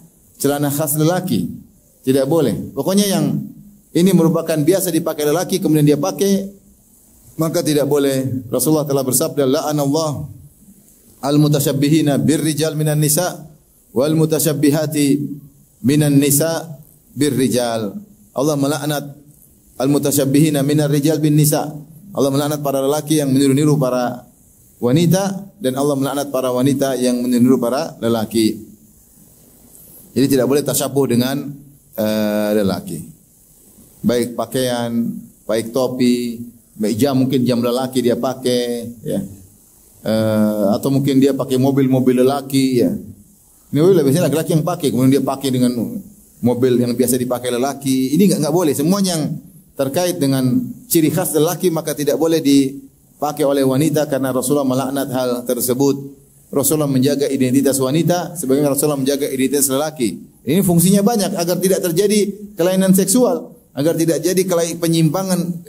khas lelaki, tidak boleh. Pokoknya yang ini merupakan biasa dipakai lelaki kemudian dia pakai, maka tidak boleh. Rasulullah telah bersabda, la'anallahu al-mutasyabbihina birrijal minan nisa wal mutasyabbihati minan nisa birrijal. Allah melaknat al-mutasyabbihina minar rijal bin nisa. Allah melaknat para lelaki yang meniru-niru para wanita dan Allah melaknat para wanita yang meniru para lelaki. Jadi tidak boleh tasyabuh dengan lelaki. Baik pakaian, baik topi, baik jam, mungkin jam lelaki dia pakai, ya. Atau mungkin dia pakai mobil lelaki, ya. Ini biasanya laki-laki yang pakai, kemudian dia pakai dengan mobil yang biasa dipakai lelaki. Ini enggak boleh. Semua yang terkait dengan ciri khas lelaki maka tidak boleh dipakai oleh wanita karena Rasulullah melaknat hal tersebut. Rasulullah menjaga identitas wanita sebagaimana Rasulullah menjaga identitas lelaki. Ini fungsinya banyak agar tidak terjadi kelainan seksual, agar tidak jadi penyimpangan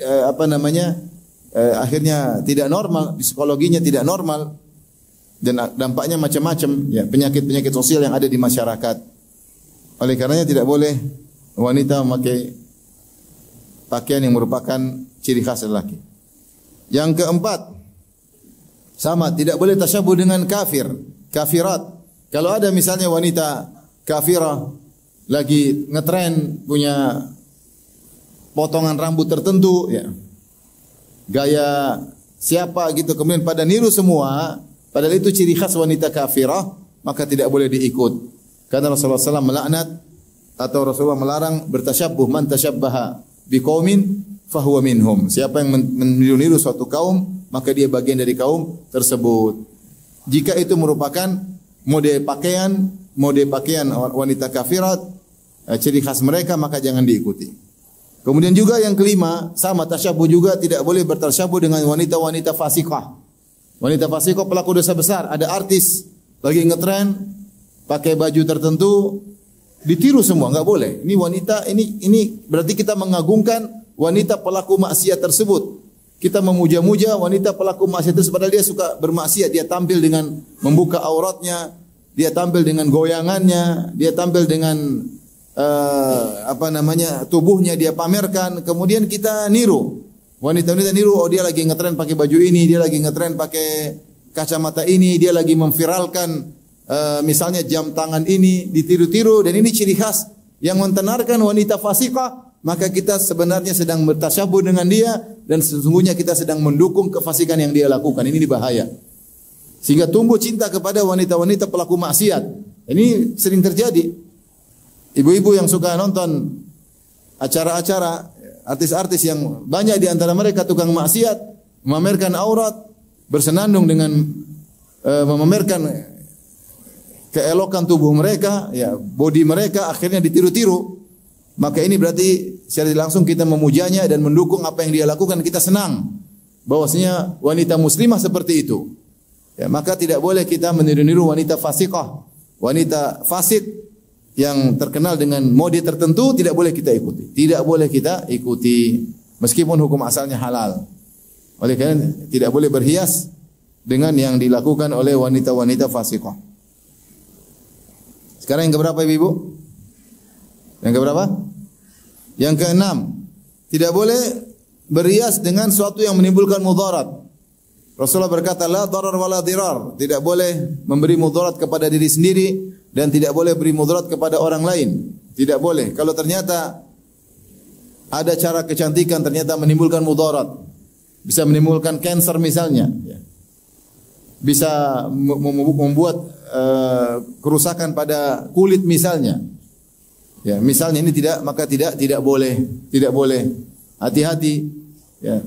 akhirnya tidak normal, psikologinya tidak normal dan dampaknya macam-macam, ya, penyakit-penyakit sosial yang ada di masyarakat. Oleh karenanya tidak boleh wanita memakai pakaian yang merupakan ciri khas lelaki. Yang keempat, sama, tidak boleh tasyabuh dengan kafirat. Kalau ada misalnya wanita kafirah lagi ngetren punya potongan rambut tertentu, ya, gaya siapa gitu, kemudian pada niru semua, padahal itu ciri khas wanita kafirah, maka tidak boleh diikut. Karena Rasulullah SAW melaknat atau Rasulullah melarang bertasyabbuh, man tasyabbaha biqaumin fahuwa minhum. Siapa yang meniru-niru suatu kaum, maka dia bagian dari kaum tersebut. Jika itu merupakan mode pakaian wanita kafirat, ciri khas mereka, maka jangan diikuti. Kemudian juga yang kelima, sama tasyabuh juga, tidak boleh bertasyabuh dengan wanita-wanita fasiqah. Wanita fasiqah pelaku dosa besar. Ada artis lagi ngetren pakai baju tertentu, ditiru semua, enggak boleh. Ini wanita, ini berarti kita mengagungkan wanita pelaku maksiat tersebut. Kita memuja-muja wanita pelaku maksiat tersebut, padahal dia suka bermaksiat. Dia tampil dengan membuka auratnya, dia tampil dengan goyangannya, dia tampil dengan tubuhnya dia pamerkan, kemudian kita niru. Wanita-wanita niru, oh dia lagi ngetren pakai baju ini, dia lagi ngetren pakai kacamata ini, dia lagi memviralkan misalnya jam tangan ini, ditiru-tiru, dan ini ciri khas yang mentenarkan wanita fasiqah, maka kita sebenarnya sedang bertasyabuh dengan dia dan sesungguhnya kita sedang mendukung kefasikan yang dia lakukan. Ini bahaya. Sehingga tumbuh cinta kepada wanita-wanita pelaku maksiat. Ini sering terjadi. Ibu-ibu yang suka nonton acara-acara artis-artis yang banyak di antara mereka tukang maksiat, memamerkan aurat, bersenandung dengan memamerkan keelokan tubuh mereka, ya, body mereka, akhirnya ditiru-tiru. Maka ini berarti secara langsung kita memujanya dan mendukung apa yang dia lakukan, kita senang bahwasanya wanita muslimah seperti itu. Ya, maka tidak boleh kita meniru-niru wanita fasiqah, wanita fasik yang terkenal dengan mode tertentu, tidak boleh kita ikuti. Tidak boleh kita ikuti meskipun hukum asalnya halal. Oleh karena tidak boleh berhias dengan yang dilakukan oleh wanita-wanita fasiqah. Sekarang yang keberapa Ibu? Yang keberapa? Yang keenam, tidak boleh berhias dengan sesuatu yang menimbulkan mudarat. Rasulullah berkata, la darar wala dirar. Tidak boleh memberi mudarat kepada diri sendiri dan tidak boleh beri mudarat kepada orang lain. Tidak boleh. Kalau ternyata ada cara kecantikan ternyata menimbulkan mudarat, bisa menimbulkan kanker misalnya, bisa membuat kerusakan pada kulit misalnya. Ya, misalnya ini tidak, maka tidak boleh. Hati-hati. Ya.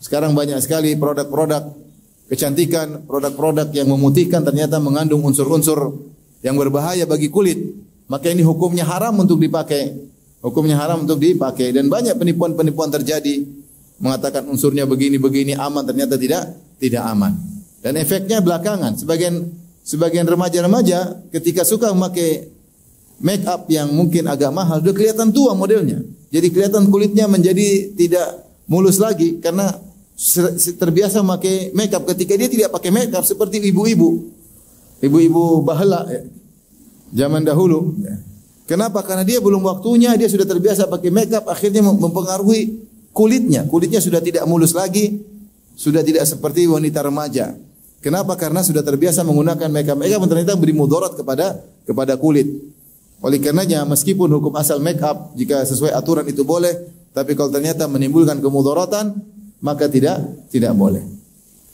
Sekarang banyak sekali produk-produk kecantikan, produk-produk yang memutihkan ternyata mengandung unsur-unsur yang berbahaya bagi kulit. Maka ini hukumnya haram untuk dipakai. Hukumnya haram untuk dipakai, dan banyak penipuan-penipuan terjadi mengatakan unsurnya begini aman, ternyata tidak aman. Dan efeknya belakangan. Sebagian remaja-remaja ketika suka memakai make up yang mungkin agak mahal, udah kelihatan tua modelnya. Jadi kelihatan kulitnya menjadi tidak mulus lagi karena terbiasa memakai make up. Ketika dia tidak pakai make up seperti ibu-ibu bahala zaman dahulu. Kenapa? Karena dia belum waktunya, dia sudah terbiasa pakai make up, akhirnya mempengaruhi kulitnya. Kulitnya sudah tidak mulus lagi, sudah tidak seperti wanita remaja. Kenapa? Karena sudah terbiasa menggunakan make up yang ternyata beri mudarat kepada kulit. Oleh karenanya meskipun hukum asal make up jika sesuai aturan itu boleh, tapi kalau ternyata menimbulkan kemudaratan maka tidak boleh.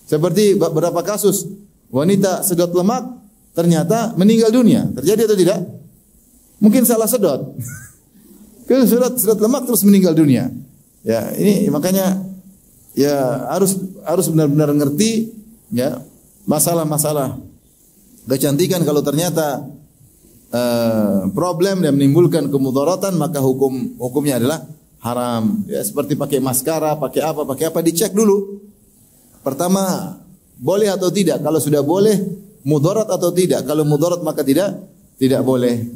Seperti beberapa kasus wanita sedot lemak ternyata meninggal dunia. Terjadi atau tidak? Mungkin salah sedot. sedot lemak terus meninggal dunia. Ya, ini makanya ya harus benar-benar ngerti ya masalah-masalah kecantikan. Kalau ternyata problem dan menimbulkan kemudaratan maka hukumnya adalah haram. Ya, seperti pakai maskara, pakai apa dicek dulu. Pertama, boleh atau tidak? Kalau sudah boleh, mudarat atau tidak? Kalau mudarat maka tidak boleh.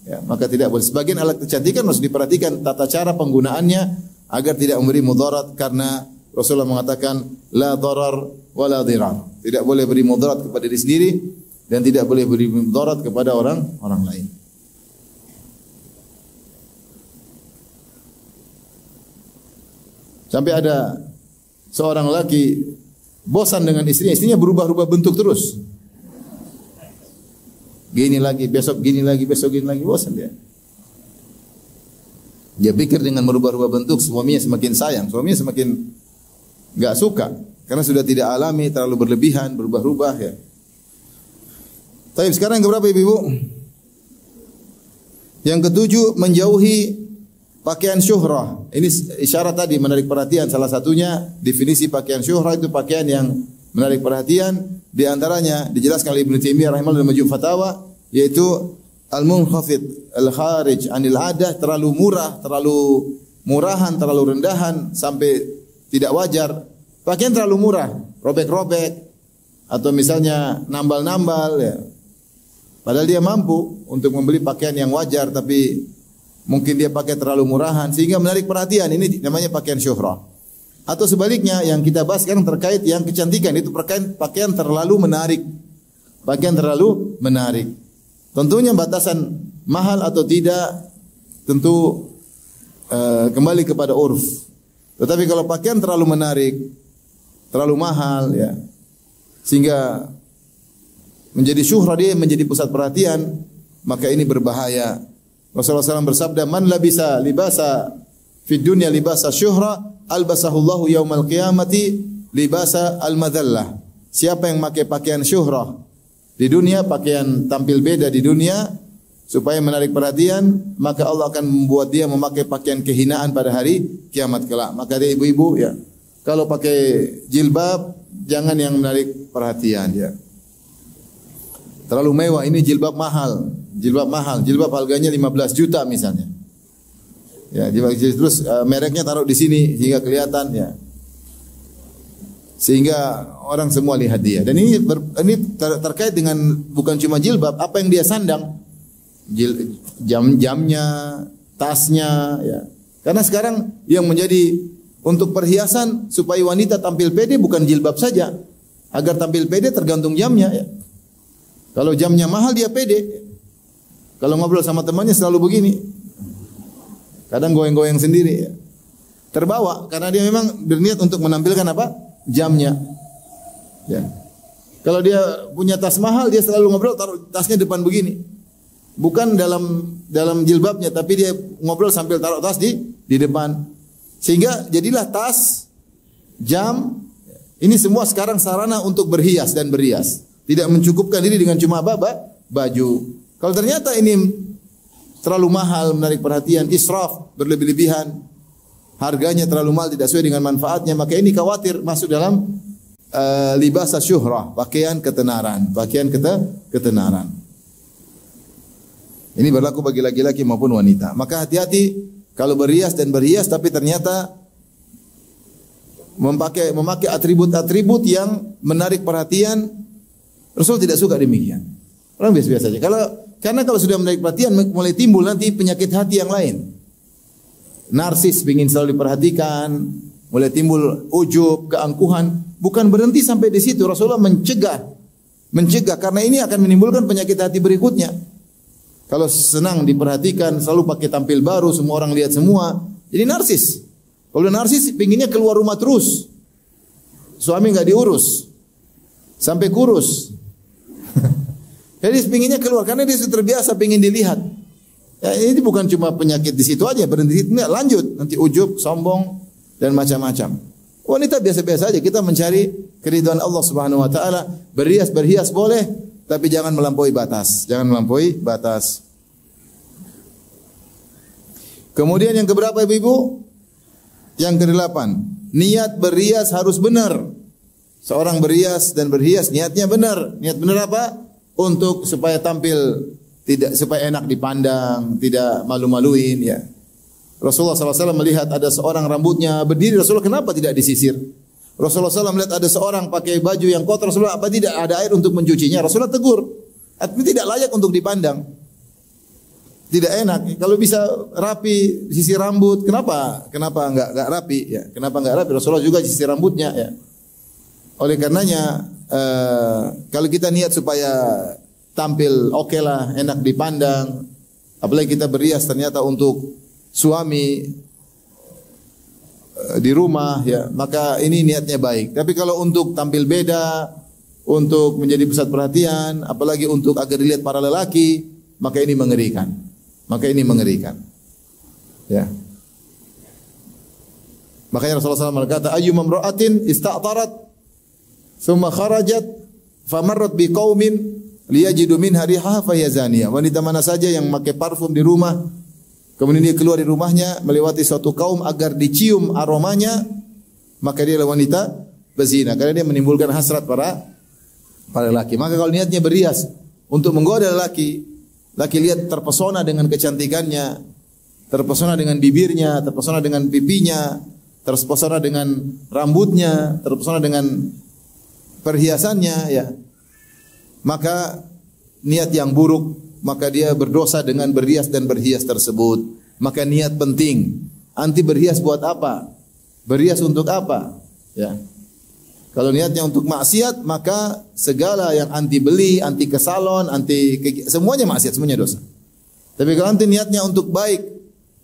Ya, maka tidak boleh. Sebagian alat kecantikan harus diperhatikan tata cara penggunaannya agar tidak memberi mudarat, karena Rasulullah mengatakan la darar wa la dirar. Tidak boleh beri mudarat kepada diri sendiri dan tidak boleh beri mudarat kepada orang lain. Sampai ada seorang laki bosan dengan istrinya berubah-ubah bentuk terus. Gini lagi, besok gini lagi, bosan dia. Dia pikir dengan merubah-ubah bentuk suaminya semakin sayang, suaminya semakin enggak suka karena sudah tidak alami, terlalu berlebihan, berubah-ubah ya. Tapi sekarang yang keberapa ibu-ibu? Yang ketujuh, menjauhi pakaian syuhrah. Ini isyarat tadi menarik perhatian. Salah satunya definisi pakaian syuhrah itu pakaian yang menarik perhatian. Di antaranya dijelaskan oleh Ibnu Taimiyah rahimahullah dalam Majmu' Fatawa, yaitu al-munkhafid, al-kharij anil adah, terlalu murah, terlalu murahan, terlalu rendahan sampai tidak wajar. Pakaian terlalu murah, robek-robek atau misalnya nambal-nambal ya. Padahal dia mampu untuk membeli pakaian yang wajar, tapi mungkin dia pakai terlalu murahan sehingga menarik perhatian. Ini namanya pakaian syuhrah. Atau sebaliknya yang kita bahas sekarang terkait yang kecantikan, itu pakaian terlalu menarik. Pakaian terlalu menarik. Tentunya batasan mahal atau tidak tentu kembali kepada urf. Tetapi kalau pakaian terlalu menarik, terlalu mahal ya, sehingga menjadi syuhrah, dia menjadi pusat perhatian, maka ini berbahaya. Rasulullah SAW bersabda, "Man labisa libasa fid dunya libasa syuhra, albasahullahu yaumal qiyamati libasa al-madhallah." Siapa yang memakai pakaian syuhrah di dunia, pakaian tampil beda di dunia supaya menarik perhatian, maka Allah akan membuat dia memakai pakaian kehinaan pada hari kiamat kelak. Maka dia ibu-ibu ya, kalau pakai jilbab jangan yang menarik perhatian ya. Terlalu mewah, ini jilbab mahal. Jilbab harganya 15 juta misalnya. Ya, terus mereknya taruh di sini sehingga kelihatan ya. Sehingga orang semua lihat dia. Dan ini terkait dengan bukan cuma jilbab, apa yang dia sandang. Jam-jamnya, tasnya ya. Karena sekarang yang menjadi untuk perhiasan supaya wanita tampil pede bukan jilbab saja. Agar tampil pede tergantung jamnya ya. Kalau jamnya mahal dia pede. Kalau ngobrol sama temannya selalu begini. Kadang goyang-goyang sendiri ya. Terbawa karena dia memang berniat untuk menampilkan apa? Jamnya. Ya. Kalau dia punya tas mahal dia selalu ngobrol taruh tasnya depan begini. Bukan dalam jilbabnya, tapi dia ngobrol sambil taruh tas di depan. Sehingga jadilah tas, jam, ini semua sekarang sarana untuk berhias dan berias. Tidak mencukupkan diri dengan cuma baju. Kalau ternyata ini terlalu mahal, menarik perhatian, israf, berlebih-lebihan, harganya terlalu mahal, tidak sesuai dengan manfaatnya, maka ini khawatir masuk dalam libasa syuhrah, pakaian ketenaran, ketenaran. Ini berlaku bagi laki-laki maupun wanita. Maka hati-hati kalau berhias tapi ternyata memakai atribut-atribut yang menarik perhatian. Rasul tidak suka demikian. Orang biasa-biasa saja. Karena kalau sudah menarik perhatian mulai timbul nanti penyakit hati yang lain. Narsis, ingin selalu diperhatikan, mulai timbul ujub, keangkuhan. Bukan berhenti sampai di situ. Rasulullah mencegah karena ini akan menimbulkan penyakit hati berikutnya. Kalau senang diperhatikan, selalu pakai tampil baru, semua orang lihat semua, jadi narsis. Kalau narsis, pinginnya keluar rumah terus. Suami nggak diurus, sampai kurus. Jadi pinginnya keluar karena dia sudah terbiasa pingin dilihat. Ya, ini bukan cuma penyakit di situ aja, berhenti di situ, lanjut nanti ujub, sombong dan macam-macam. Wanita biasa-biasa aja, kita mencari keridhaan Allah Subhanahu wa taala. Berhias boleh, tapi jangan melampaui batas. Kemudian yang keberapa Ibu? Yang ke-8. Niat berhias harus benar. Seorang berhias niatnya benar. Niat benar apa? Untuk supaya supaya enak dipandang, tidak malu-maluin ya. Rasulullah SAW melihat ada seorang rambutnya berdiri, Rasulullah kenapa tidak disisir? Rasulullah SAW melihat ada seorang pakai baju yang kotor, Rasulullah apa tidak ada air untuk mencucinya? Rasulullah tegur. Tapi tidak layak untuk dipandang. Tidak enak. Kalau bisa rapi, sisir rambut, kenapa enggak rapi ya? Kenapa enggak rapi? Rasulullah juga sisir rambutnya ya. Oleh karenanya kalau kita niat supaya tampil oke lah, enak dipandang, apalagi kita berhias ternyata untuk suami di rumah ya, maka ini niatnya baik. Tapi kalau untuk tampil beda, untuk menjadi pusat perhatian, apalagi untuk agar dilihat para lelaki, maka ini mengerikan. Ya. Makanya Rasulullah SAW berkata, ayyuma imra'atin ista'tarat thumma kharajat famarrat biqaumin liyajidu minha rihaha fahiya zaniyah. Wanita mana saja yang memakai parfum di rumah, kemudian dia keluar di rumahnya melewati suatu kaum agar dicium aromanya, maka dia adalah wanita berzina karena dia menimbulkan hasrat para lelaki. Maka kalau niatnya berhias untuk menggoda lelaki lihat terpesona dengan kecantikannya, terpesona dengan bibirnya, terpesona dengan pipinya, terpesona dengan rambutnya, terpesona dengan perhiasannya ya. Maka niat yang buruk, maka dia berdosa dengan berhias dan berhias tersebut. Maka niat penting. Anti berhias buat apa? Berhias untuk apa? Ya. Kalau niatnya untuk maksiat, maka segala yang anti beli, anti ke salon, semuanya maksiat, semuanya dosa. Tapi kalau anti niatnya untuk baik,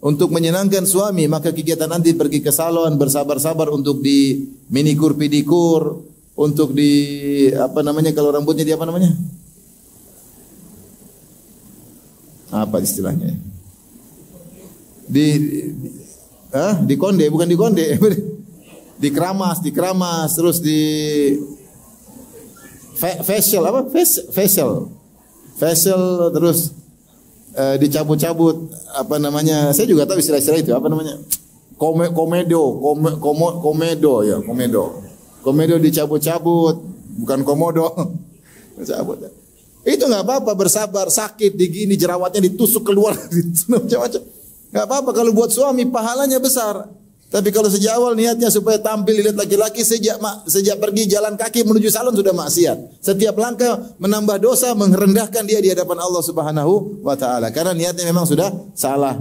untuk menyenangkan suami, maka kegiatan anti pergi ke salon, bersabar-sabar untuk di manikur pedikur, untuk di kalau rambutnya di apa istilahnya? Di konde, bukan di konde. Dikeramas, terus di facial terus dicabut-cabut saya juga tahu istilah-istilah itu komedo dicabut-cabut, bukan komodo. Cabut. Itu enggak apa-apa, bersabar, sakit digini jerawatnya ditusuk keluar macam-macam. Enggak apa-apa kalau buat suami pahalanya besar. Tapi kalau sejak awal niatnya supaya tampil dilihat laki-laki, sejak pergi jalan kaki menuju salon sudah maksiat. Setiap langkah menambah dosa, merendahkan dia di hadapan Allah Subhanahu wa taala. Karena niatnya memang sudah salah.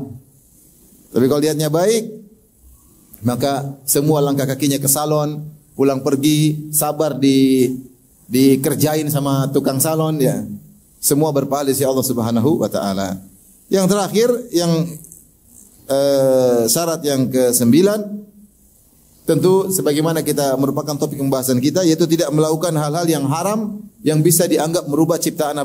Tapi kalau niatnya baik, maka semua langkah kakinya ke salon, pulang pergi, sabar dikerjain sama tukang salon ya. Semua berpahala di sisi Allah Subhanahu wa taala. Yang terakhir syarat yang ke-9 tentu sebagaimana kita merupakan topik pembahasan kita, yaitu tidak melakukan hal-hal yang haram yang bisa dianggap merubah ciptaan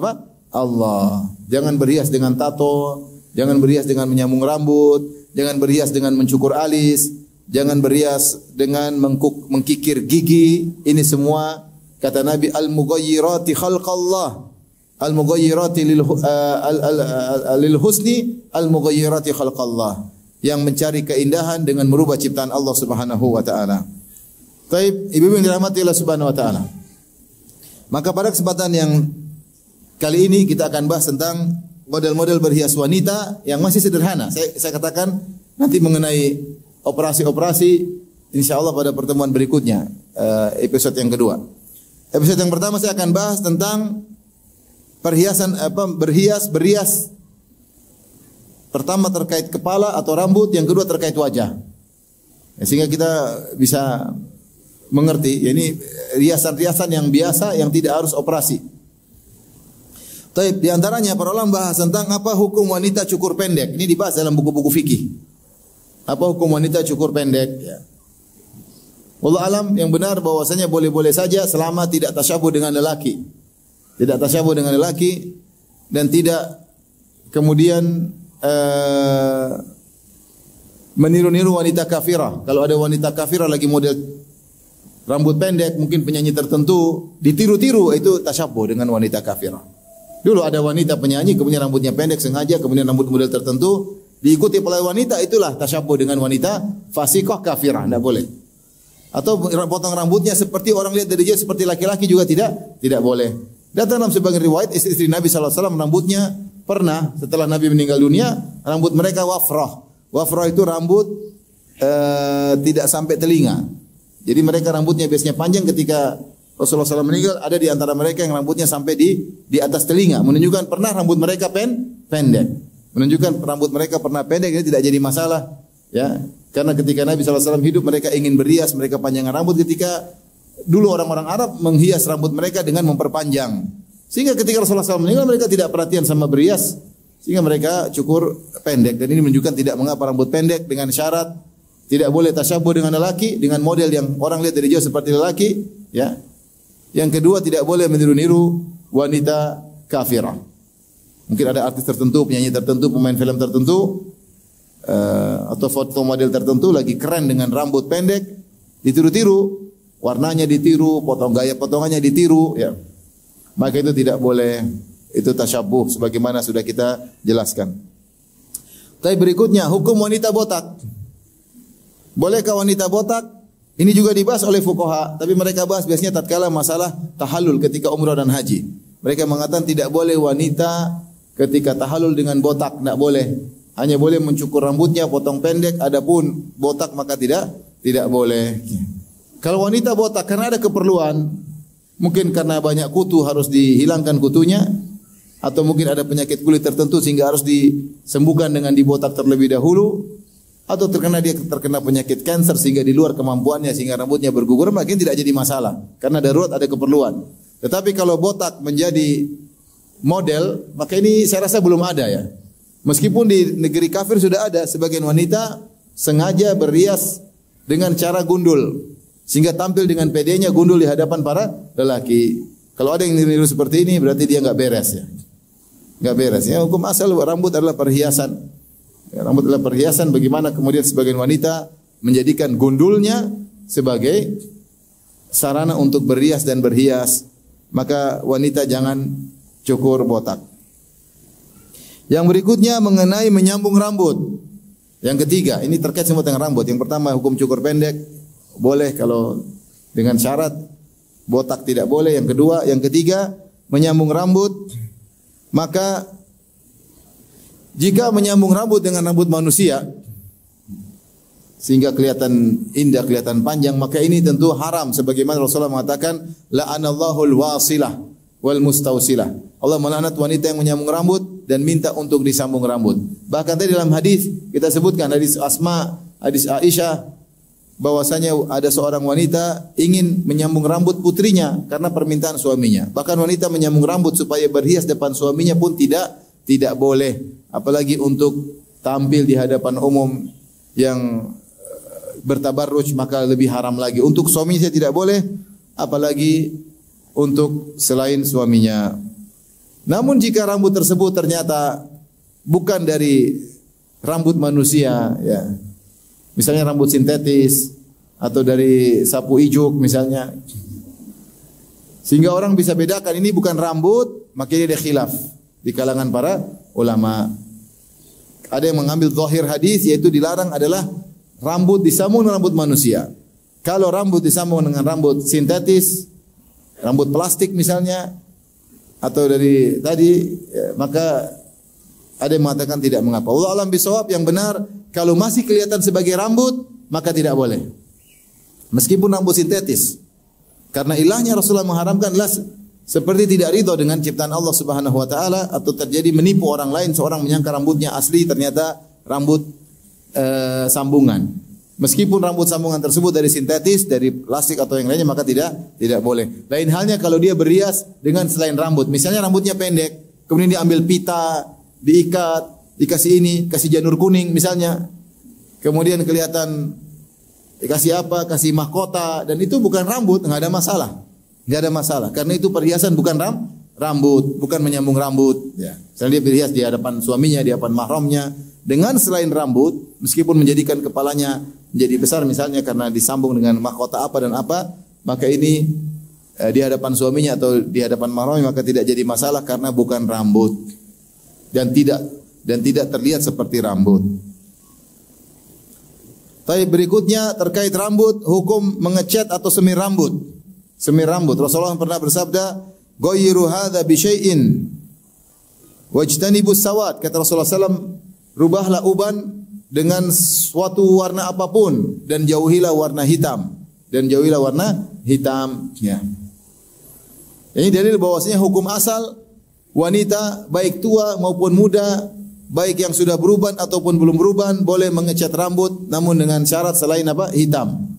Allah. Jangan berhias dengan tato, jangan berhias dengan menyambung rambut, jangan berhias dengan mencukur alis, jangan berhias dengan mengkikir gigi. Ini semua kata Nabi al-mughayyirati khalqallah. Al-mughayyirati lil husni, al-mughayyirati khalqallah. Yang mencari keindahan dengan merubah ciptaan Allah Subhanahu wa taala. Baik, ibu-ibu yang dirahmati Allah Subhanahu wa taala. Maka pada kesempatan yang kali ini kita akan bahas tentang model-model berhias wanita yang masih sederhana. Saya katakan nanti mengenai operasi-operasi insyaallah pada pertemuan berikutnya, episode yang kedua. Episode yang pertama saya akan bahas tentang perhiasan berias. Pertama terkait kepala atau rambut, yang kedua terkait wajah. Sehingga kita bisa mengerti, ini riasan-riasan yang biasa yang tidak harus operasi. Taib, di antaranya para ulama bahas tentang apa hukum wanita cukur pendek. Ini dibahas dalam buku-buku fikih. Apa hukum wanita cukur pendek? Ya. Wallahu alam, yang benar bahwasanya boleh-boleh saja selama tidak tasyabuh dengan lelaki. Tidak tasyabuh dengan lelaki dan tidak kemudian meniru-niru wanita kafirah. Kalau ada wanita kafirah lagi model rambut pendek, mungkin penyanyi tertentu, ditiru-tiru, itu tasyabuh dengan wanita kafirah. Dulu ada wanita penyanyi, kemudian rambutnya pendek sengaja, kemudian rambut model tertentu, diikuti oleh wanita, itulah tasyabuh dengan wanita fasikoh kafirah, tidak boleh. Atau potong rambutnya seperti orang lihat dari jauh seperti laki-laki juga tidak boleh. Datang dalam sebagian riwayat istri-istri Nabi SAW rambutnya pernah setelah Nabi meninggal dunia, rambut mereka wafrah. Wafrah itu rambut tidak sampai telinga. Jadi mereka rambutnya biasanya panjang, ketika Rasulullah SAW meninggal, ada di antara mereka yang rambutnya sampai di atas telinga, menunjukkan pernah rambut mereka pendek. Menunjukkan rambut mereka pernah pendek, ini tidak jadi masalah, ya. Karena ketika Nabi SAW hidup, mereka ingin berias, mereka panjangkan rambut. Ketika dulu orang-orang Arab menghias rambut mereka dengan memperpanjang. Sehingga ketika Rasulullah SAW meninggal, mereka tidak perhatian sama berias, sehingga mereka cukur pendek. Dan ini menunjukkan tidak mengapa rambut pendek, dengan syarat tidak boleh tasyabuh dengan lelaki, dengan model yang orang lihat dari jauh seperti lelaki, ya. Yang kedua, tidak boleh meniru-niru wanita kafirah. Mungkin ada artis tertentu, penyanyi tertentu, pemain film tertentu, atau foto model tertentu lagi keren dengan rambut pendek, ditiru-tiru, warnanya ditiru, gaya potongannya ditiru, ya. Maka itu tidak boleh, itu tasyabuh sebagaimana sudah kita jelaskan. Tapi berikutnya, hukum wanita botak. Bolehkah wanita botak? Ini juga dibahas oleh fuqaha, tapi mereka bahas biasanya tatkala masalah tahallul ketika umrah dan haji. Mereka mengatakan tidak boleh wanita ketika tahallul dengan botak, tidak boleh. Hanya boleh mencukur rambutnya, potong pendek, adapun botak maka tidak boleh. Kalau wanita botak karena ada keperluan, mungkin karena banyak kutu harus dihilangkan kutunya, atau mungkin ada penyakit kulit tertentu sehingga harus disembuhkan dengan dibotak terlebih dahulu, atau dia terkena penyakit kanker sehingga di luar kemampuannya sehingga rambutnya bergugur, mungkin tidak jadi masalah karena darurat ada keperluan. Tetapi kalau botak menjadi model, maka ini saya rasa belum ada, ya. Meskipun di negeri kafir sudah ada sebagian wanita sengaja berias dengan cara gundul, sehingga tampil dengan pedenya gundul di hadapan para lelaki. Kalau ada yang niru seperti ini, berarti dia enggak beres, ya. Enggak beres, ya. Hukum asal rambut adalah perhiasan. Ya, rambut adalah perhiasan. Bagaimana kemudian sebagian wanita menjadikan gundulnya sebagai sarana untuk berias dan berhias, maka wanita jangan cukur botak. Yang berikutnya mengenai menyambung rambut. Yang ketiga, ini terkait semua dengan rambut. Yang pertama, hukum cukur pendek boleh kalau dengan syarat, botak tidak boleh. Yang kedua, yang ketiga, menyambung rambut. Maka jika menyambung rambut dengan rambut manusia sehingga kelihatan indah, kelihatan panjang, maka ini tentu haram sebagaimana Rasulullah mengatakan la'anallahu al-wasilah wal mustausilah. Allah melaknat wanita yang menyambung rambut dan minta untuk disambung rambut. Bahkan tadi dalam hadis kita sebutkan, hadis Asma, hadis Aisyah, bahwasanya ada seorang wanita ingin menyambung rambut putrinya karena permintaan suaminya. Bahkan wanita menyambung rambut supaya berhias depan suaminya pun tidak boleh, apalagi untuk tampil di hadapan umum yang bertabarruj, maka lebih haram lagi. Untuk suaminya tidak boleh, apalagi untuk selain suaminya. Namun jika rambut tersebut ternyata bukan dari rambut manusia, ya, misalnya rambut sintetis atau dari sapu ijuk misalnya, sehingga orang bisa bedakan ini bukan rambut, maka ini ada khilaf di kalangan para ulama. Ada yang mengambil zahir hadis, yaitu dilarang adalah rambut disambung dengan rambut manusia. Kalau rambut disambung dengan rambut sintetis, rambut plastik misalnya, atau dari tadi, ya, maka ada yang mengatakan tidak mengapa. Wallahu a'lam bishawab, yang benar kalau masih kelihatan sebagai rambut maka tidak boleh. Meskipun rambut sintetis. Karena ilahnya Rasulullah mengharamkan adalah seperti tidak ridho dengan ciptaan Allah Subhanahu wa taala, atau terjadi menipu orang lain, seorang menyangka rambutnya asli ternyata rambut sambungan. Meskipun rambut sambungan tersebut dari sintetis, dari plastik atau yang lainnya, maka tidak boleh. Lain halnya kalau dia berias dengan selain rambut. Misalnya rambutnya pendek, kemudian dia ambil pita, diikat, dikasih ini, kasih janur kuning misalnya. Kemudian kelihatan dikasih apa, kasih mahkota, dan itu bukan rambut, enggak ada masalah. Enggak ada masalah karena itu perhiasan, bukan rambut, bukan menyambung rambut, ya. Misalnya dia berhias di hadapan suaminya, di hadapan mahramnya dengan selain rambut, meskipun menjadikan kepalanya menjadi besar misalnya karena disambung dengan mahkota apa dan apa, maka ini di hadapan suaminya atau di hadapan mahramnya maka tidak jadi masalah karena bukan rambut dan tidak terlihat seperti rambut. Tapi berikutnya terkait rambut, hukum mengecat atau semir rambut. Semir rambut, Rasulullah pernah bersabda, "Ghayyiru hadza bi syai'in wajtanibus sawad." Kata Rasulullah SAW, rubahlah uban dengan suatu warna apapun dan jauhilah warna hitam. Dan jauhilah warna hitam. Ya. Ini dalil bahwasanya hukum asal wanita baik tua maupun muda, baik yang sudah beruban ataupun belum beruban, boleh mengecat rambut, namun dengan syarat selain apa? Hitam.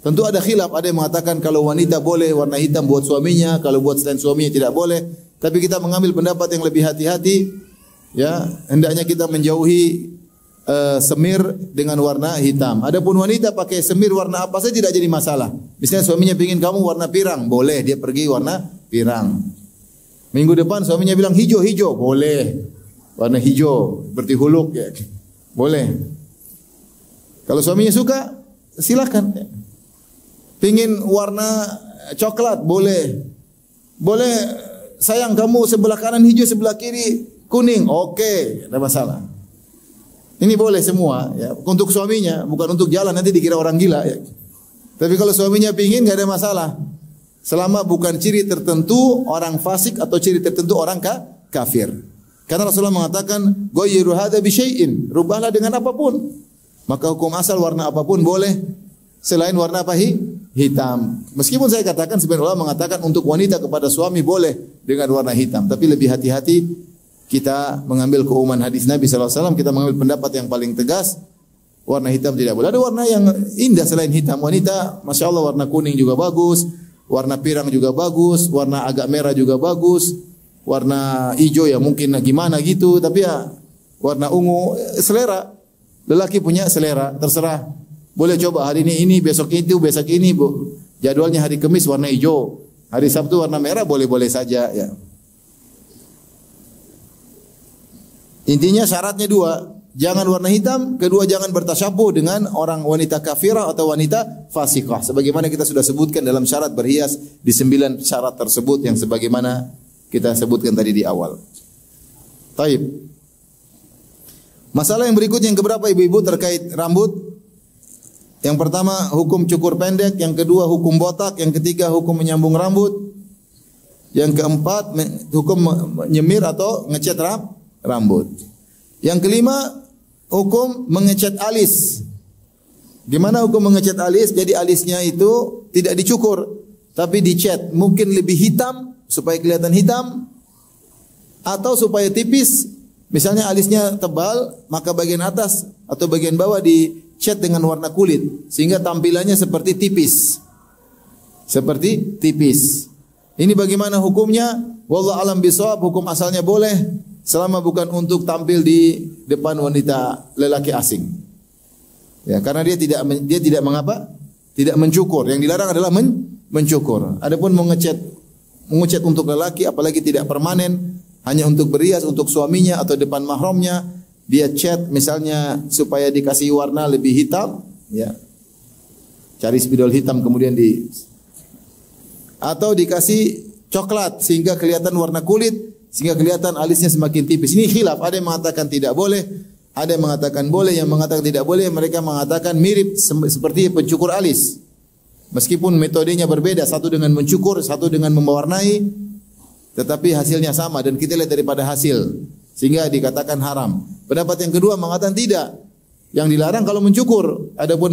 Tentu ada khilaf, ada yang mengatakan kalau wanita boleh warna hitam buat suaminya, kalau buat selain suaminya tidak boleh. Tapi kita mengambil pendapat yang lebih hati-hati. Ya, hendaknya kita menjauhi semir dengan warna hitam. Adapun wanita pakai semir warna apa saja tidak jadi masalah. Misalnya suaminya ingin kamu warna pirang, boleh dia pergi warna pirang. Minggu depan suaminya bilang hijau, boleh. Warna hijau seperti huluk, ya. Boleh. Kalau suaminya suka, silakan. Pingin warna coklat, boleh. Boleh, sayang kamu sebelah kanan hijau, sebelah kiri kuning, oke, tidak masalah. Ini boleh semua, ya. Untuk suaminya, bukan untuk jalan nanti dikira orang gila, ya. Tapi kalau suaminya pingin, nggak ada masalah. Selama bukan ciri tertentu orang fasik atau ciri tertentu orang kafir. Karena Rasulullah mengatakan, "Ghayyiru hadza bi syai'in." Rubahlah dengan apapun. Maka hukum asal warna apapun boleh selain warna apa? Hitam. Meskipun saya katakan sebagian ulama mengatakan untuk wanita kepada suami boleh dengan warna hitam, tapi lebih hati-hati kita mengambil keumuman hadis Nabi sallallahu alaihi wasallam, kita mengambil pendapat yang paling tegas, warna hitam tidak boleh. Ada warna yang indah selain hitam. Wanita, Masya Allah, warna kuning juga bagus, warna pirang juga bagus, warna agak merah juga bagus, warna hijau ya mungkin gimana gitu, tapi ya warna ungu, selera. Lelaki punya selera, terserah. Boleh coba hari ini, besok itu, besok ini, Bu. Jadwalnya hari Kamis warna hijau, hari Sabtu warna merah, boleh-boleh saja, ya. Intinya syaratnya dua, jangan warna hitam, kedua jangan bertasyabuh dengan orang wanita kafirah atau wanita fasikah. Sebagaimana kita sudah sebutkan dalam syarat berhias di 9 syarat tersebut yang sebagaimana kita sebutkan tadi di awal. Taib. Masalah yang berikutnya yang keberapa ibu-ibu terkait rambut? Yang pertama hukum cukur pendek, yang kedua hukum botak, yang ketiga hukum menyambung rambut, yang keempat hukum menyemir atau ngecat rambut. Yang kelima hukum mengecat alis. Gimana hukum mengecat alis? Jadi alisnya itu tidak dicukur, tapi dicat. Mungkin lebih hitam supaya kelihatan hitam, atau supaya tipis. Misalnya alisnya tebal, maka bagian atas atau bagian bawah dicat dengan warna kulit sehingga tampilannya seperti tipis. Seperti tipis. Ini bagaimana hukumnya? Wallahu a'lam bishawab, hukum asalnya boleh selama bukan untuk tampil di depan wanita lelaki asing. Ya, karena dia tidak mengapa? Tidak mencukur. Yang dilarang adalah mencukur. Adapun mengecat untuk lelaki apalagi tidak permanen, hanya untuk berhias, untuk suaminya atau depan mahramnya, dia cat misalnya supaya dikasih warna lebih hitam, ya. Cari spidol hitam kemudian atau dikasih coklat sehingga kelihatan warna kulit, sehingga kelihatan alisnya semakin tipis. Ini khilaf, ada yang mengatakan tidak boleh, ada yang mengatakan boleh, yang mengatakan tidak boleh, mereka mengatakan mirip seperti pencukur alis. Meskipun metodenya berbeda, satu dengan mencukur, satu dengan mewarnai, tetapi hasilnya sama dan kita lihat daripada hasil sehingga dikatakan haram. Pendapat yang kedua mengatakan tidak. Yang dilarang kalau mencukur, adapun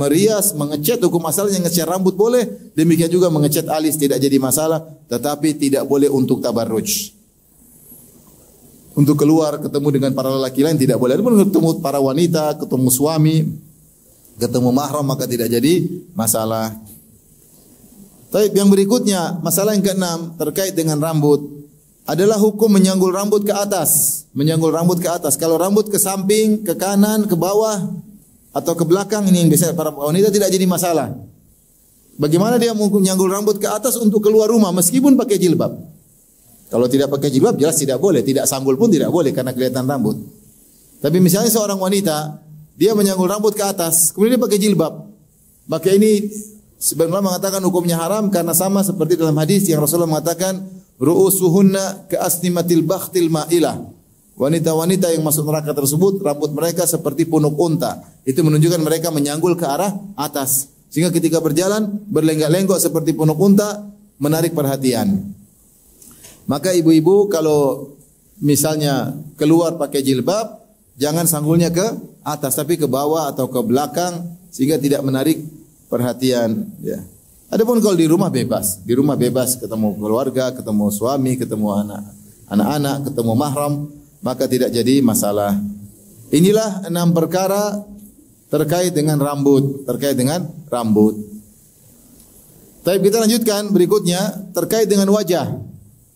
merias, mengecat, hukum asalnya ngecat rambut boleh, demikian juga mengecat alis tidak jadi masalah, tetapi tidak boleh untuk tabarruj. Untuk keluar ketemu dengan para lelaki lain tidak boleh. Adapun ketemu para wanita, ketemu suami, ketemu mahram maka tidak jadi masalah. Tapi yang berikutnya, masalah yang keenam terkait dengan rambut adalah hukum menyanggul rambut ke atas. Menyanggul rambut ke atas. Kalau rambut ke samping, ke kanan, ke bawah, atau ke belakang, ini yang biasa para wanita tidak jadi masalah. Bagaimana dia menyanggul rambut ke atas untuk keluar rumah meskipun pakai jilbab? Kalau tidak pakai jilbab jelas tidak boleh. Tidak sanggul pun tidak boleh karena kelihatan rambut. Tapi misalnya seorang wanita, dia menyanggul rambut ke atas, kemudian dia pakai jilbab. Maka ini sebenarnya mengatakan hukumnya haram karena sama seperti dalam hadis yang Rasulullah mengatakan ru'usuhunna ka'asnimatil bakhtil ma'ilah. Wanita-wanita yang masuk neraka tersebut rambut mereka seperti punuk unta. Itu menunjukkan mereka menyanggul ke arah atas. Sehingga ketika berjalan berlenggak-lenggok seperti punuk unta menarik perhatian. Maka ibu-ibu kalau misalnya keluar pakai jilbab jangan sanggulnya ke atas tapi ke bawah atau ke belakang sehingga tidak menarik perhatian, ya. Adapun kalau di rumah bebas ketemu keluarga, ketemu suami, ketemu anak-anak, ketemu mahram, maka tidak jadi masalah. Inilah 6 perkara terkait dengan rambut, Tapi kita lanjutkan berikutnya terkait dengan wajah.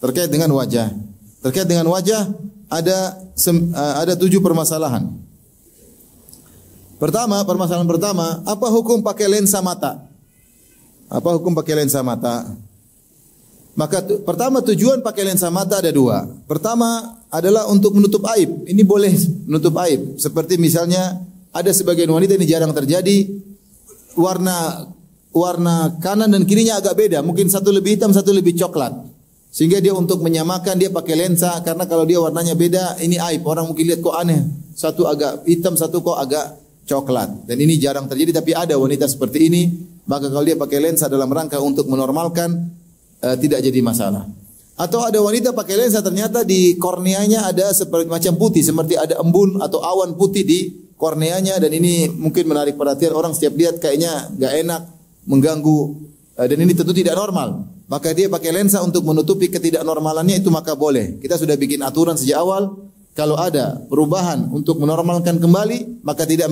Terkait dengan wajah ada 7 permasalahan. Permasalahan pertama, apa hukum pakai lensa mata? Maka pertama tujuan pakai lensa mata ada 2. Pertama adalah untuk menutup aib. Ini boleh menutup aib. Seperti misalnya ada sebagian wanita, ini jarang terjadi, warna kanan dan kirinya agak beda. Mungkin satu lebih hitam, satu lebih coklat. Sehingga dia untuk menyamakan dia pakai lensa karena kalau dia warnanya beda ini aib. Orang mungkin lihat kok aneh. Satu agak hitam, satu kok agak coklat. Dan ini jarang terjadi tapi ada wanita seperti ini. Maka kalau dia pakai lensa dalam rangka untuk menormalkan tidak jadi masalah. Atau ada wanita pakai lensa ternyata di korneanya ada seperti macam putih, seperti ada embun atau awan putih di korneanya dan ini mungkin menarik perhatian orang setiap lihat kayaknya enggak enak, mengganggu dan ini tentu tidak normal. Maka dia pakai lensa untuk menutupi ketidaknormalannya itu maka boleh. Kita sudah bikin aturan sejak awal kalau ada perubahan untuk menormalkan kembali maka tidak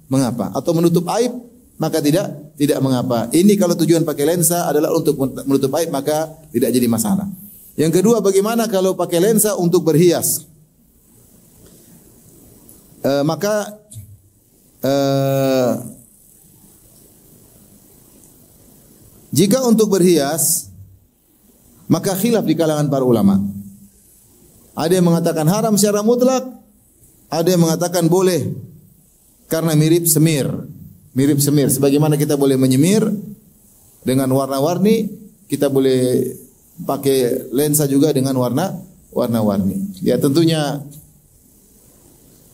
mengapa atau menutup aib maka tidak mengapa. Ini kalau tujuan pakai lensa adalah untuk menutup aib maka tidak jadi masalah. Yang kedua, bagaimana kalau pakai lensa untuk berhias? Jika untuk berhias maka khilaf di kalangan para ulama. Ada yang mengatakan haram secara mutlak, ada yang mengatakan boleh karena mirip semir. Sebagaimana kita boleh menyemir dengan warna-warni, kita boleh pakai lensa juga dengan warna-warni. Ya tentunya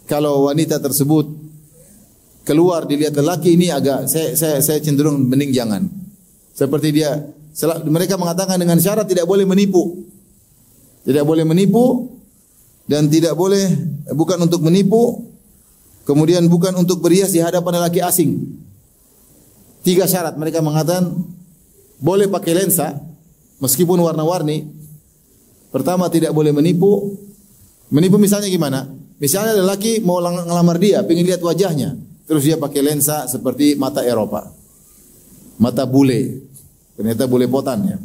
kalau wanita tersebut keluar dilihat lelaki ini agak saya cenderung mending jangan. Seperti mereka mengatakan dengan syarat tidak boleh menipu. Tidak boleh menipu dan tidak boleh bukan untuk menipu. Kemudian bukan untuk berhias di hadapan lelaki asing. 3 syarat mereka mengatakan boleh pakai lensa meskipun warna-warni. Pertama tidak boleh menipu. Menipu misalnya gimana? Misalnya lelaki mau ngelamar dia, pengen lihat wajahnya, terus dia pakai lensa seperti mata Eropa. Mata bule. Ternyata bule potan ya.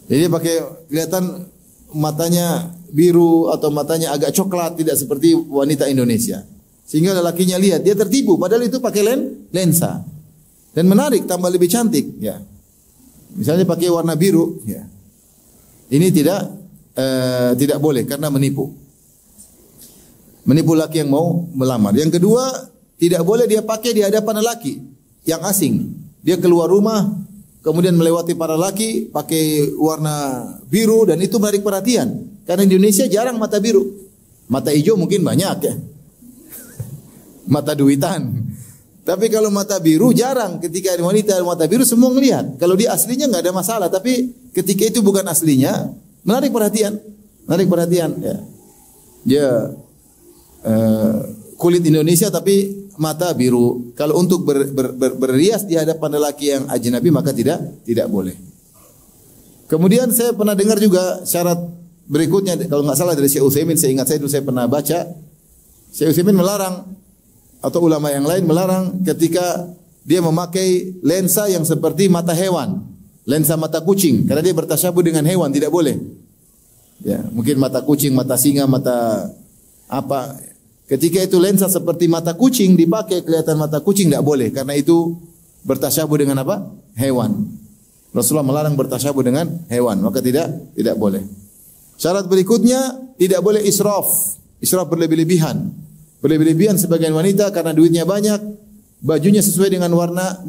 Jadi pakai kelihatan matanya biru atau matanya agak coklat, tidak seperti wanita Indonesia. Sehingga lelakinya lihat, dia tertipu padahal itu pakai lensa. Dan menarik, tambah lebih cantik, ya. Misalnya pakai warna biru, ya. Ini tidak boleh karena menipu. Menipu laki yang mau melamar. Yang kedua, tidak boleh dia pakai di hadapan lelaki yang asing. Dia keluar rumah, kemudian melewati para laki pakai warna biru dan itu menarik perhatian. Karena di Indonesia jarang mata biru. Mata hijau mungkin banyak ya. Mata duitan. Tapi kalau mata biru jarang. Ketika ada wanita mata biru semua ngelihat. Kalau dia aslinya nggak ada masalah. Tapi ketika itu bukan aslinya, menarik perhatian. Menarik perhatian. Ya. Dia kulit Indonesia tapi mata biru. Kalau untuk berrias di hadapan lelaki yang ajnabi maka tidak boleh. Kemudian saya pernah dengar juga syarat berikutnya, kalau nggak salah dari Syekh Utsaimin, saya ingat saya pernah baca, Syekh Utsaimin melarang atau ulama yang lain melarang ketika dia memakai lensa yang seperti mata hewan, lensa mata kucing, karena dia bertasyabuh dengan hewan, tidak boleh. Ya, mungkin mata kucing, mata singa, mata apa. Ketika itu lensa seperti mata kucing dipakai kelihatan mata kucing tidak boleh, karena itu bertasyabuh dengan apa? Hewan. Rasulullah melarang bertasyabuh dengan hewan, maka tidak boleh. Syarat berikutnya tidak boleh israf. Israf berlebih-lebihan. Berlebih-lebihan sebagian wanita karena duitnya banyak, bajunya sesuai dengan warna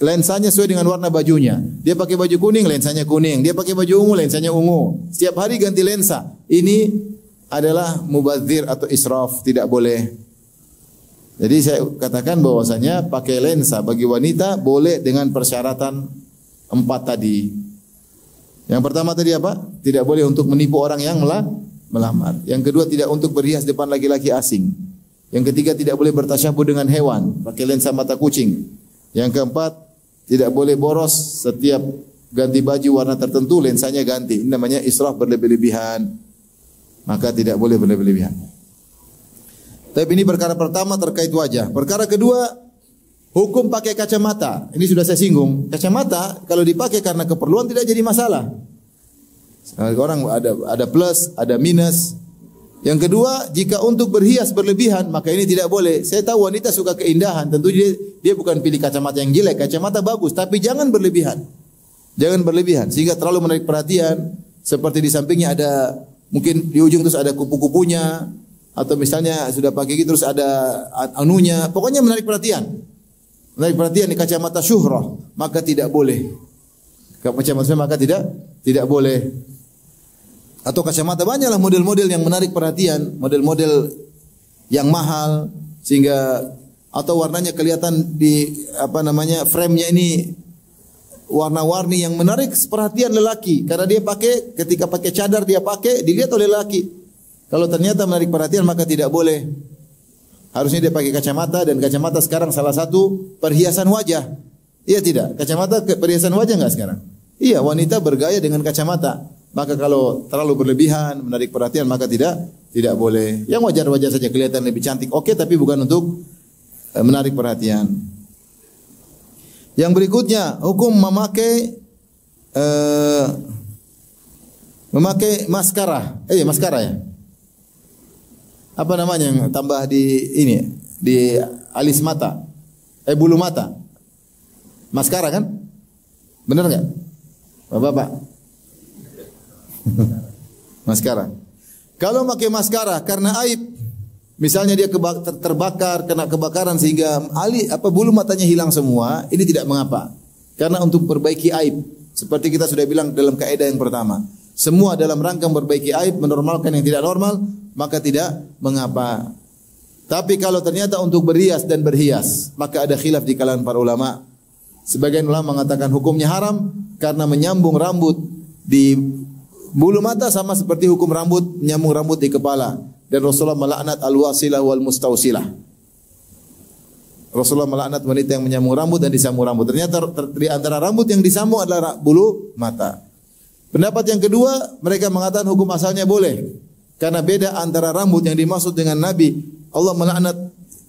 lensanya sesuai dengan warna bajunya. Dia pakai baju kuning, lensanya kuning. Dia pakai baju ungu, lensanya ungu. Setiap hari ganti lensa. Ini adalah mubadzir atau israf, tidak boleh. Jadi saya katakan bahwasanya pakai lensa bagi wanita boleh dengan persyaratan 4 tadi. Yang pertama tadi apa? Tidak boleh untuk menipu orang yang melamar. Yang kedua tidak untuk berhias depan laki-laki asing. Yang ketiga tidak boleh bertasyabuh dengan hewan, pakai lensa mata kucing. Yang keempat tidak boleh boros, setiap ganti baju warna tertentu lensanya ganti. Ini namanya israf berlebih-lebihan. Maka tidak boleh berlebih-lebihan. Tapi ini perkara pertama terkait wajah. Perkara kedua, hukum pakai kacamata. Ini sudah saya singgung. Kacamata kalau dipakai karena keperluan tidak jadi masalah. Orang ada plus, ada minus. Yang kedua, jika untuk berhias berlebihan, maka ini tidak boleh. Saya tahu wanita suka keindahan, tentu dia bukan pilih kacamata yang jelek, kacamata bagus, tapi jangan berlebihan. Jangan berlebihan sehingga terlalu menarik perhatian, seperti di sampingnya ada mungkin di ujung terus ada kupu-kupunya, atau misalnya sudah pakai gitu terus ada anunya, pokoknya menarik perhatian. Menarik perhatian di kacamata syuhrah, maka tidak boleh. Kacamata maka tidak boleh. Atau kacamata banyaklah model-model yang menarik perhatian, model-model yang mahal sehingga atau warnanya kelihatan di frame-nya ini warna-warni yang menarik perhatian lelaki karena dia pakai ketika pakai cadar dia pakai dilihat oleh lelaki. Kalau ternyata menarik perhatian maka tidak boleh. Harusnya dia pakai kacamata, dan kacamata sekarang salah satu perhiasan wajah. Iya tidak? Kacamata perhiasan wajah enggak sekarang? Iya, wanita bergaya dengan kacamata. Maka kalau terlalu berlebihan, menarik perhatian, maka tidak boleh. Yang wajar-wajar saja kelihatan lebih cantik, oke, tapi bukan untuk menarik perhatian. Yang berikutnya, hukum memakai maskara. Maskara ya. Apa namanya yang tambah di ini, di alis mata, bulu mata. Maskara kan? Benar enggak? Bapak? Maskara. Kalau pakai maskara karena aib, misalnya dia terbakar, kena kebakaran sehingga bulu matanya hilang semua, ini tidak mengapa. Karena untuk perbaiki aib, seperti kita sudah bilang dalam kaidah yang pertama, semua dalam rangka memperbaiki aib, menormalkan yang tidak normal, maka tidak mengapa. Tapi kalau ternyata untuk berhias dan berhias, maka ada khilaf di kalangan para ulama. Sebagian ulama mengatakan hukumnya haram karena menyambung rambut di bulu mata sama seperti hukum menyambung rambut di kepala. Dan Rasulullah melaknat al-wasilah wal mustausilah. Rasulullah melaknat wanita yang menyambung rambut dan disambung rambut. Ternyata di antara rambut yang disambung adalah bulu mata. Pendapat yang kedua, mereka mengatakan hukum asalnya boleh. Karena beda antara rambut yang dimaksud dengan Nabi. Allah melaknat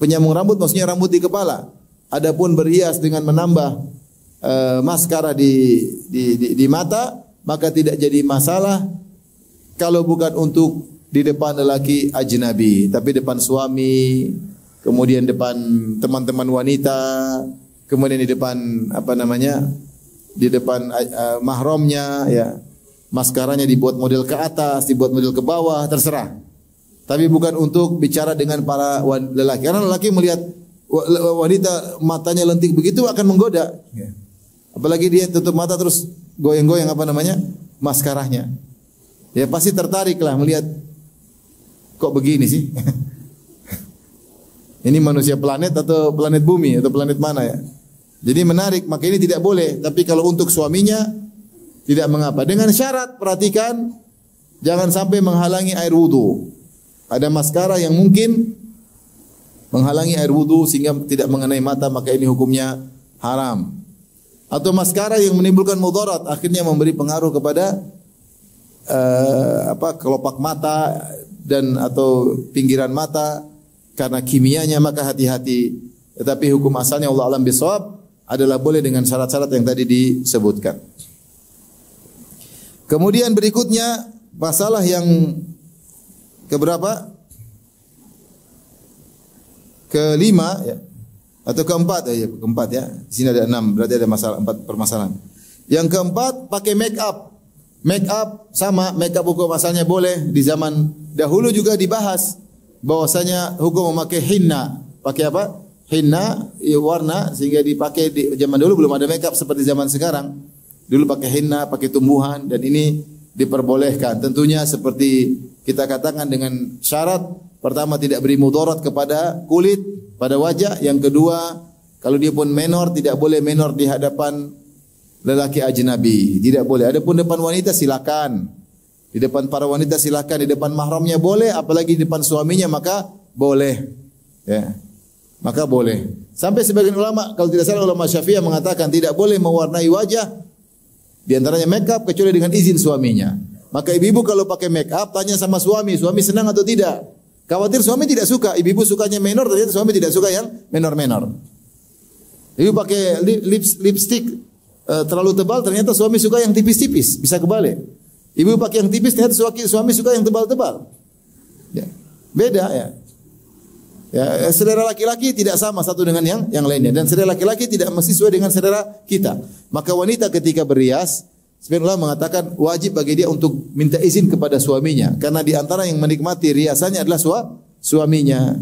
penyambung rambut, maksudnya rambut di kepala. Adapun berhias dengan menambah maskara di mata, maka tidak jadi masalah kalau bukan untuk di depan lelaki ajnabi, tapi depan suami, kemudian depan teman-teman wanita, kemudian di depan di depan mahramnya, ya. maskaranya dibuat model ke atas, dibuat model ke bawah, terserah. Tapi bukan untuk bicara dengan para lelaki. Karena lelaki melihat wanita matanya lentik begitu akan menggoda. Apalagi dia tutup mata terus goyang-goyang maskaranya. Ya pasti tertarik lah melihat kok begini sih. Ini manusia planet atau planet bumi atau planet mana ya? Jadi menarik, maka ini tidak boleh. Tapi kalau untuk suaminya tidak mengapa. Dengan syarat, perhatikan, jangan sampai menghalangi air wudu. Ada maskara yang mungkin menghalangi air wudu sehingga tidak mengenai mata, maka ini hukumnya haram. Atau maskara yang menimbulkan mudarat, akhirnya memberi pengaruh kepada kelopak mata dan atau pinggiran mata karena kimianya, maka hati-hati. Tetapi hukum asalnya Allah alam bisawab adalah boleh dengan syarat-syarat yang tadi disebutkan. Kemudian berikutnya masalah yang keberapa? Kelima ya. Atau keempat ya. Di sini ada 6, berarti ada masalah 4 permasalahan. Yang keempat pakai make up. Make up sama, make up hukum asalnya boleh. Di zaman dahulu juga dibahas bahwasanya hukum memakai hinna. Pakai apa? Hinna, warna sehingga dipakai di zaman dulu belum ada make up seperti zaman sekarang. Dulu pakai hinna, pakai tumbuhan dan ini diperbolehkan. Tentunya seperti kita katakan dengan syarat pertama tidak beri mudarat kepada kulit, pada wajah. Yang kedua, kalau dia pun menor tidak boleh menor di hadapan lelaki ajnabi. Tidak boleh. Adapun depan wanita silakan. Di depan para wanita silakan, di depan mahramnya boleh, apalagi di depan suaminya maka boleh. Ya. Maka boleh. Sampai sebagian ulama, kalau tidak salah ulama Syafi'iyah mengatakan tidak boleh mewarnai wajah di antaranya make up kecuali dengan izin suaminya. Maka ibu-ibu kalau pakai make up tanya sama suami senang atau tidak. Khawatir suami tidak suka, ibu-ibu sukanya menor, ternyata suami tidak suka yang menor-menor. Ibu pakai lipstick terlalu tebal, ternyata suami suka yang tipis-tipis, bisa kebalik. Ibu pakai yang tipis, ternyata suami suka yang tebal-tebal. Ya. Beda ya. Ya, selera laki-laki tidak sama satu dengan yang lainnya dan selera laki-laki tidak mesti sesuai dengan selera kita. Maka wanita ketika berias, sebagian ulama mengatakan wajib bagi dia untuk minta izin kepada suaminya karena di antara yang menikmati riasannya adalah suaminya.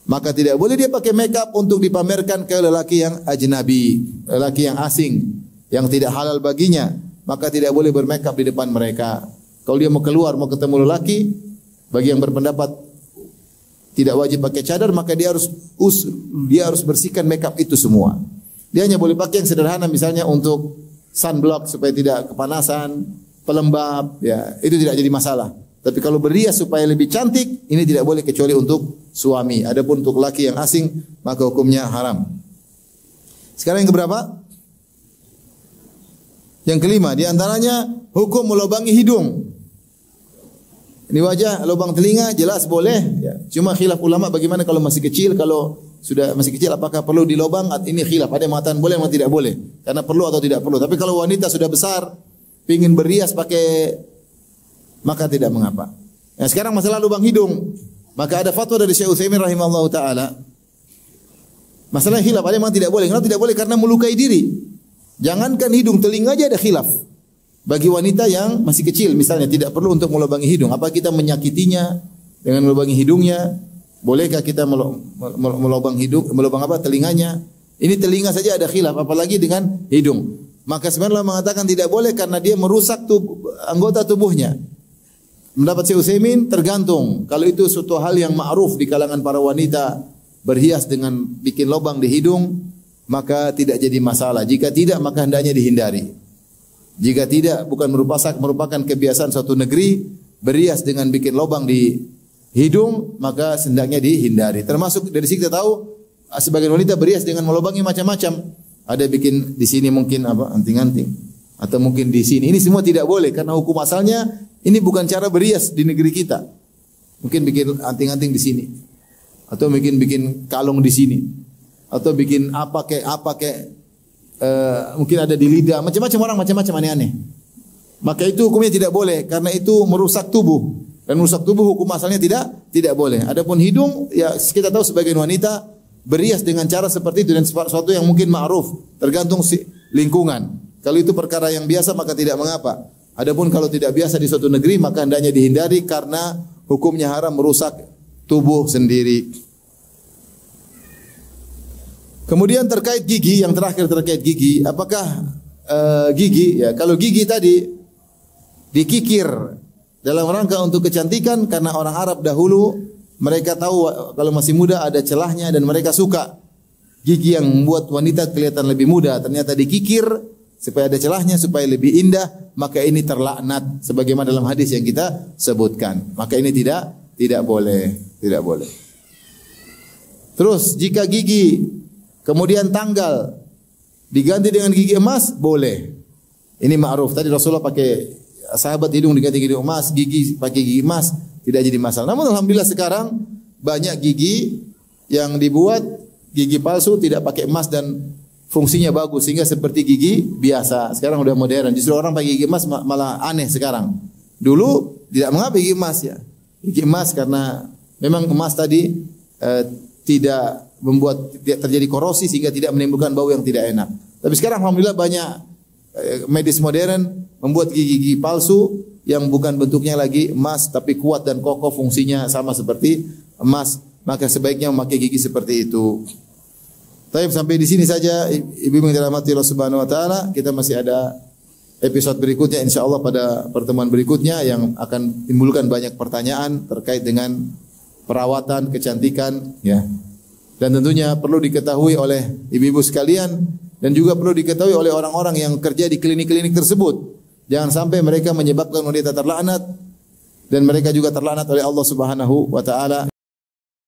Maka tidak boleh dia pakai make up untuk dipamerkan ke lelaki yang ajnabi, lelaki yang asing, yang tidak halal baginya. Maka tidak boleh bermake up di depan mereka. Kalau dia mau keluar, mau ketemu lelaki, bagi yang berpendapat tidak wajib pakai cadar, maka dia harus bersihkan make up itu semua. Dia hanya boleh pakai yang sederhana, misalnya untuk sunblock supaya tidak kepanasan, pelembab, ya itu tidak jadi masalah. Tapi kalau berias supaya lebih cantik, ini tidak boleh kecuali untuk suami. Adapun untuk laki yang asing, maka hukumnya haram. Sekarang yang keberapa? Yang kelima, di antaranya hukum melubangi hidung. Ini wajah, lubang telinga jelas boleh. Ya. Cuma khilaf ulama bagaimana kalau masih kecil. Kalau sudah masih kecil apakah perlu dilobang? Ini khilaf. Ada yang mengatakan boleh, atau tidak boleh. Karena perlu atau tidak perlu. Tapi kalau wanita sudah besar, ingin berias pakai, maka tidak mengapa. Nah, sekarang masalah lubang hidung. Maka ada fatwa dari Syekh Utsaimin rahimahullah ta'ala. Masalah khilaf. Ada yang memang tidak boleh. Kenapa tidak boleh? Karena melukai diri. Jangankan hidung, telinga aja ada khilaf. Bagi wanita yang masih kecil misalnya tidak perlu untuk melubangi hidung. Apa kita menyakitinya dengan melubangi hidungnya? Bolehkah kita melubang telinganya? Ini telinga saja ada khilaf apalagi dengan hidung. Maka sebenarnya mengatakan tidak boleh karena dia merusak anggota tubuhnya. Mendapat Syekh Utsaimin tergantung. Kalau itu suatu hal yang ma'ruf di kalangan para wanita berhias dengan bikin lubang di hidung, maka tidak jadi masalah. Jika tidak maka hendaknya dihindari. Jika tidak, bukan merupakan kebiasaan suatu negeri berias dengan bikin lubang di hidung, maka hendaknya dihindari. Termasuk dari sini kita tahu sebagian wanita berias dengan melubangi macam-macam. Ada bikin di sini mungkin anting-anting atau mungkin di sini. Ini semua tidak boleh karena hukum asalnya ini bukan cara berias di negeri kita. Mungkin bikin anting-anting di sini atau mungkin bikin kalung di sini atau bikin apa kayak mungkin ada di lidah, macam-macam orang macam-macam aneh-aneh. Maka itu hukumnya tidak boleh karena itu merusak tubuh. Dan merusak tubuh hukum asalnya tidak boleh. Adapun hidung ya kita tahu sebagian wanita berias dengan cara seperti itu dan sesuatu yang mungkin ma'ruf, tergantung lingkungan. Kalau itu perkara yang biasa maka tidak mengapa. Adapun kalau tidak biasa di suatu negeri maka hendaknya dihindari karena hukumnya haram, merusak tubuh sendiri. Kemudian terkait gigi, yang terakhir terkait gigi, apakah gigi ya, kalau gigi tadi dikikir dalam rangka untuk kecantikan, karena orang Arab dahulu mereka tahu kalau masih muda ada celahnya dan mereka suka gigi yang membuat wanita kelihatan lebih muda, ternyata dikikir supaya ada celahnya, supaya lebih indah, maka ini terlaknat sebagaimana dalam hadis yang kita sebutkan. Maka ini tidak boleh, tidak boleh. Terus jika gigi kemudian tanggal diganti dengan gigi emas, boleh. Ini ma'ruf. Tadi Rasulullah pakai, sahabat hidung diganti gigi emas, gigi pakai gigi emas, tidak jadi masalah. Namun alhamdulillah sekarang banyak gigi yang dibuat gigi palsu, tidak pakai emas dan fungsinya bagus sehingga seperti gigi biasa. Sekarang udah modern. Justru orang pakai gigi emas malah aneh sekarang. Dulu tidak mengapa gigi emas ya. Gigi emas karena memang emas tadi tidak membuat terjadi korosi sehingga tidak menimbulkan bau yang tidak enak. Tapi sekarang alhamdulillah banyak medis modern membuat gigi-gigi palsu yang bukan bentuknya lagi emas tapi kuat dan kokoh, fungsinya sama seperti emas. Maka sebaiknya memakai gigi seperti itu. Tapi sampai di sini saja Ibu yang dirahmati Allah Subhanahu wa taala. Kita masih ada episode berikutnya insyaallah pada pertemuan berikutnya yang akan timbulkan banyak pertanyaan terkait dengan perawatan, kecantikan ya. Dan tentunya perlu diketahui oleh ibu-ibu sekalian dan juga perlu diketahui oleh orang-orang yang kerja di klinik-klinik tersebut. Jangan sampai mereka menyebabkan wanita terlaknat dan mereka juga terlaknat oleh Allah Subhanahu wa taala.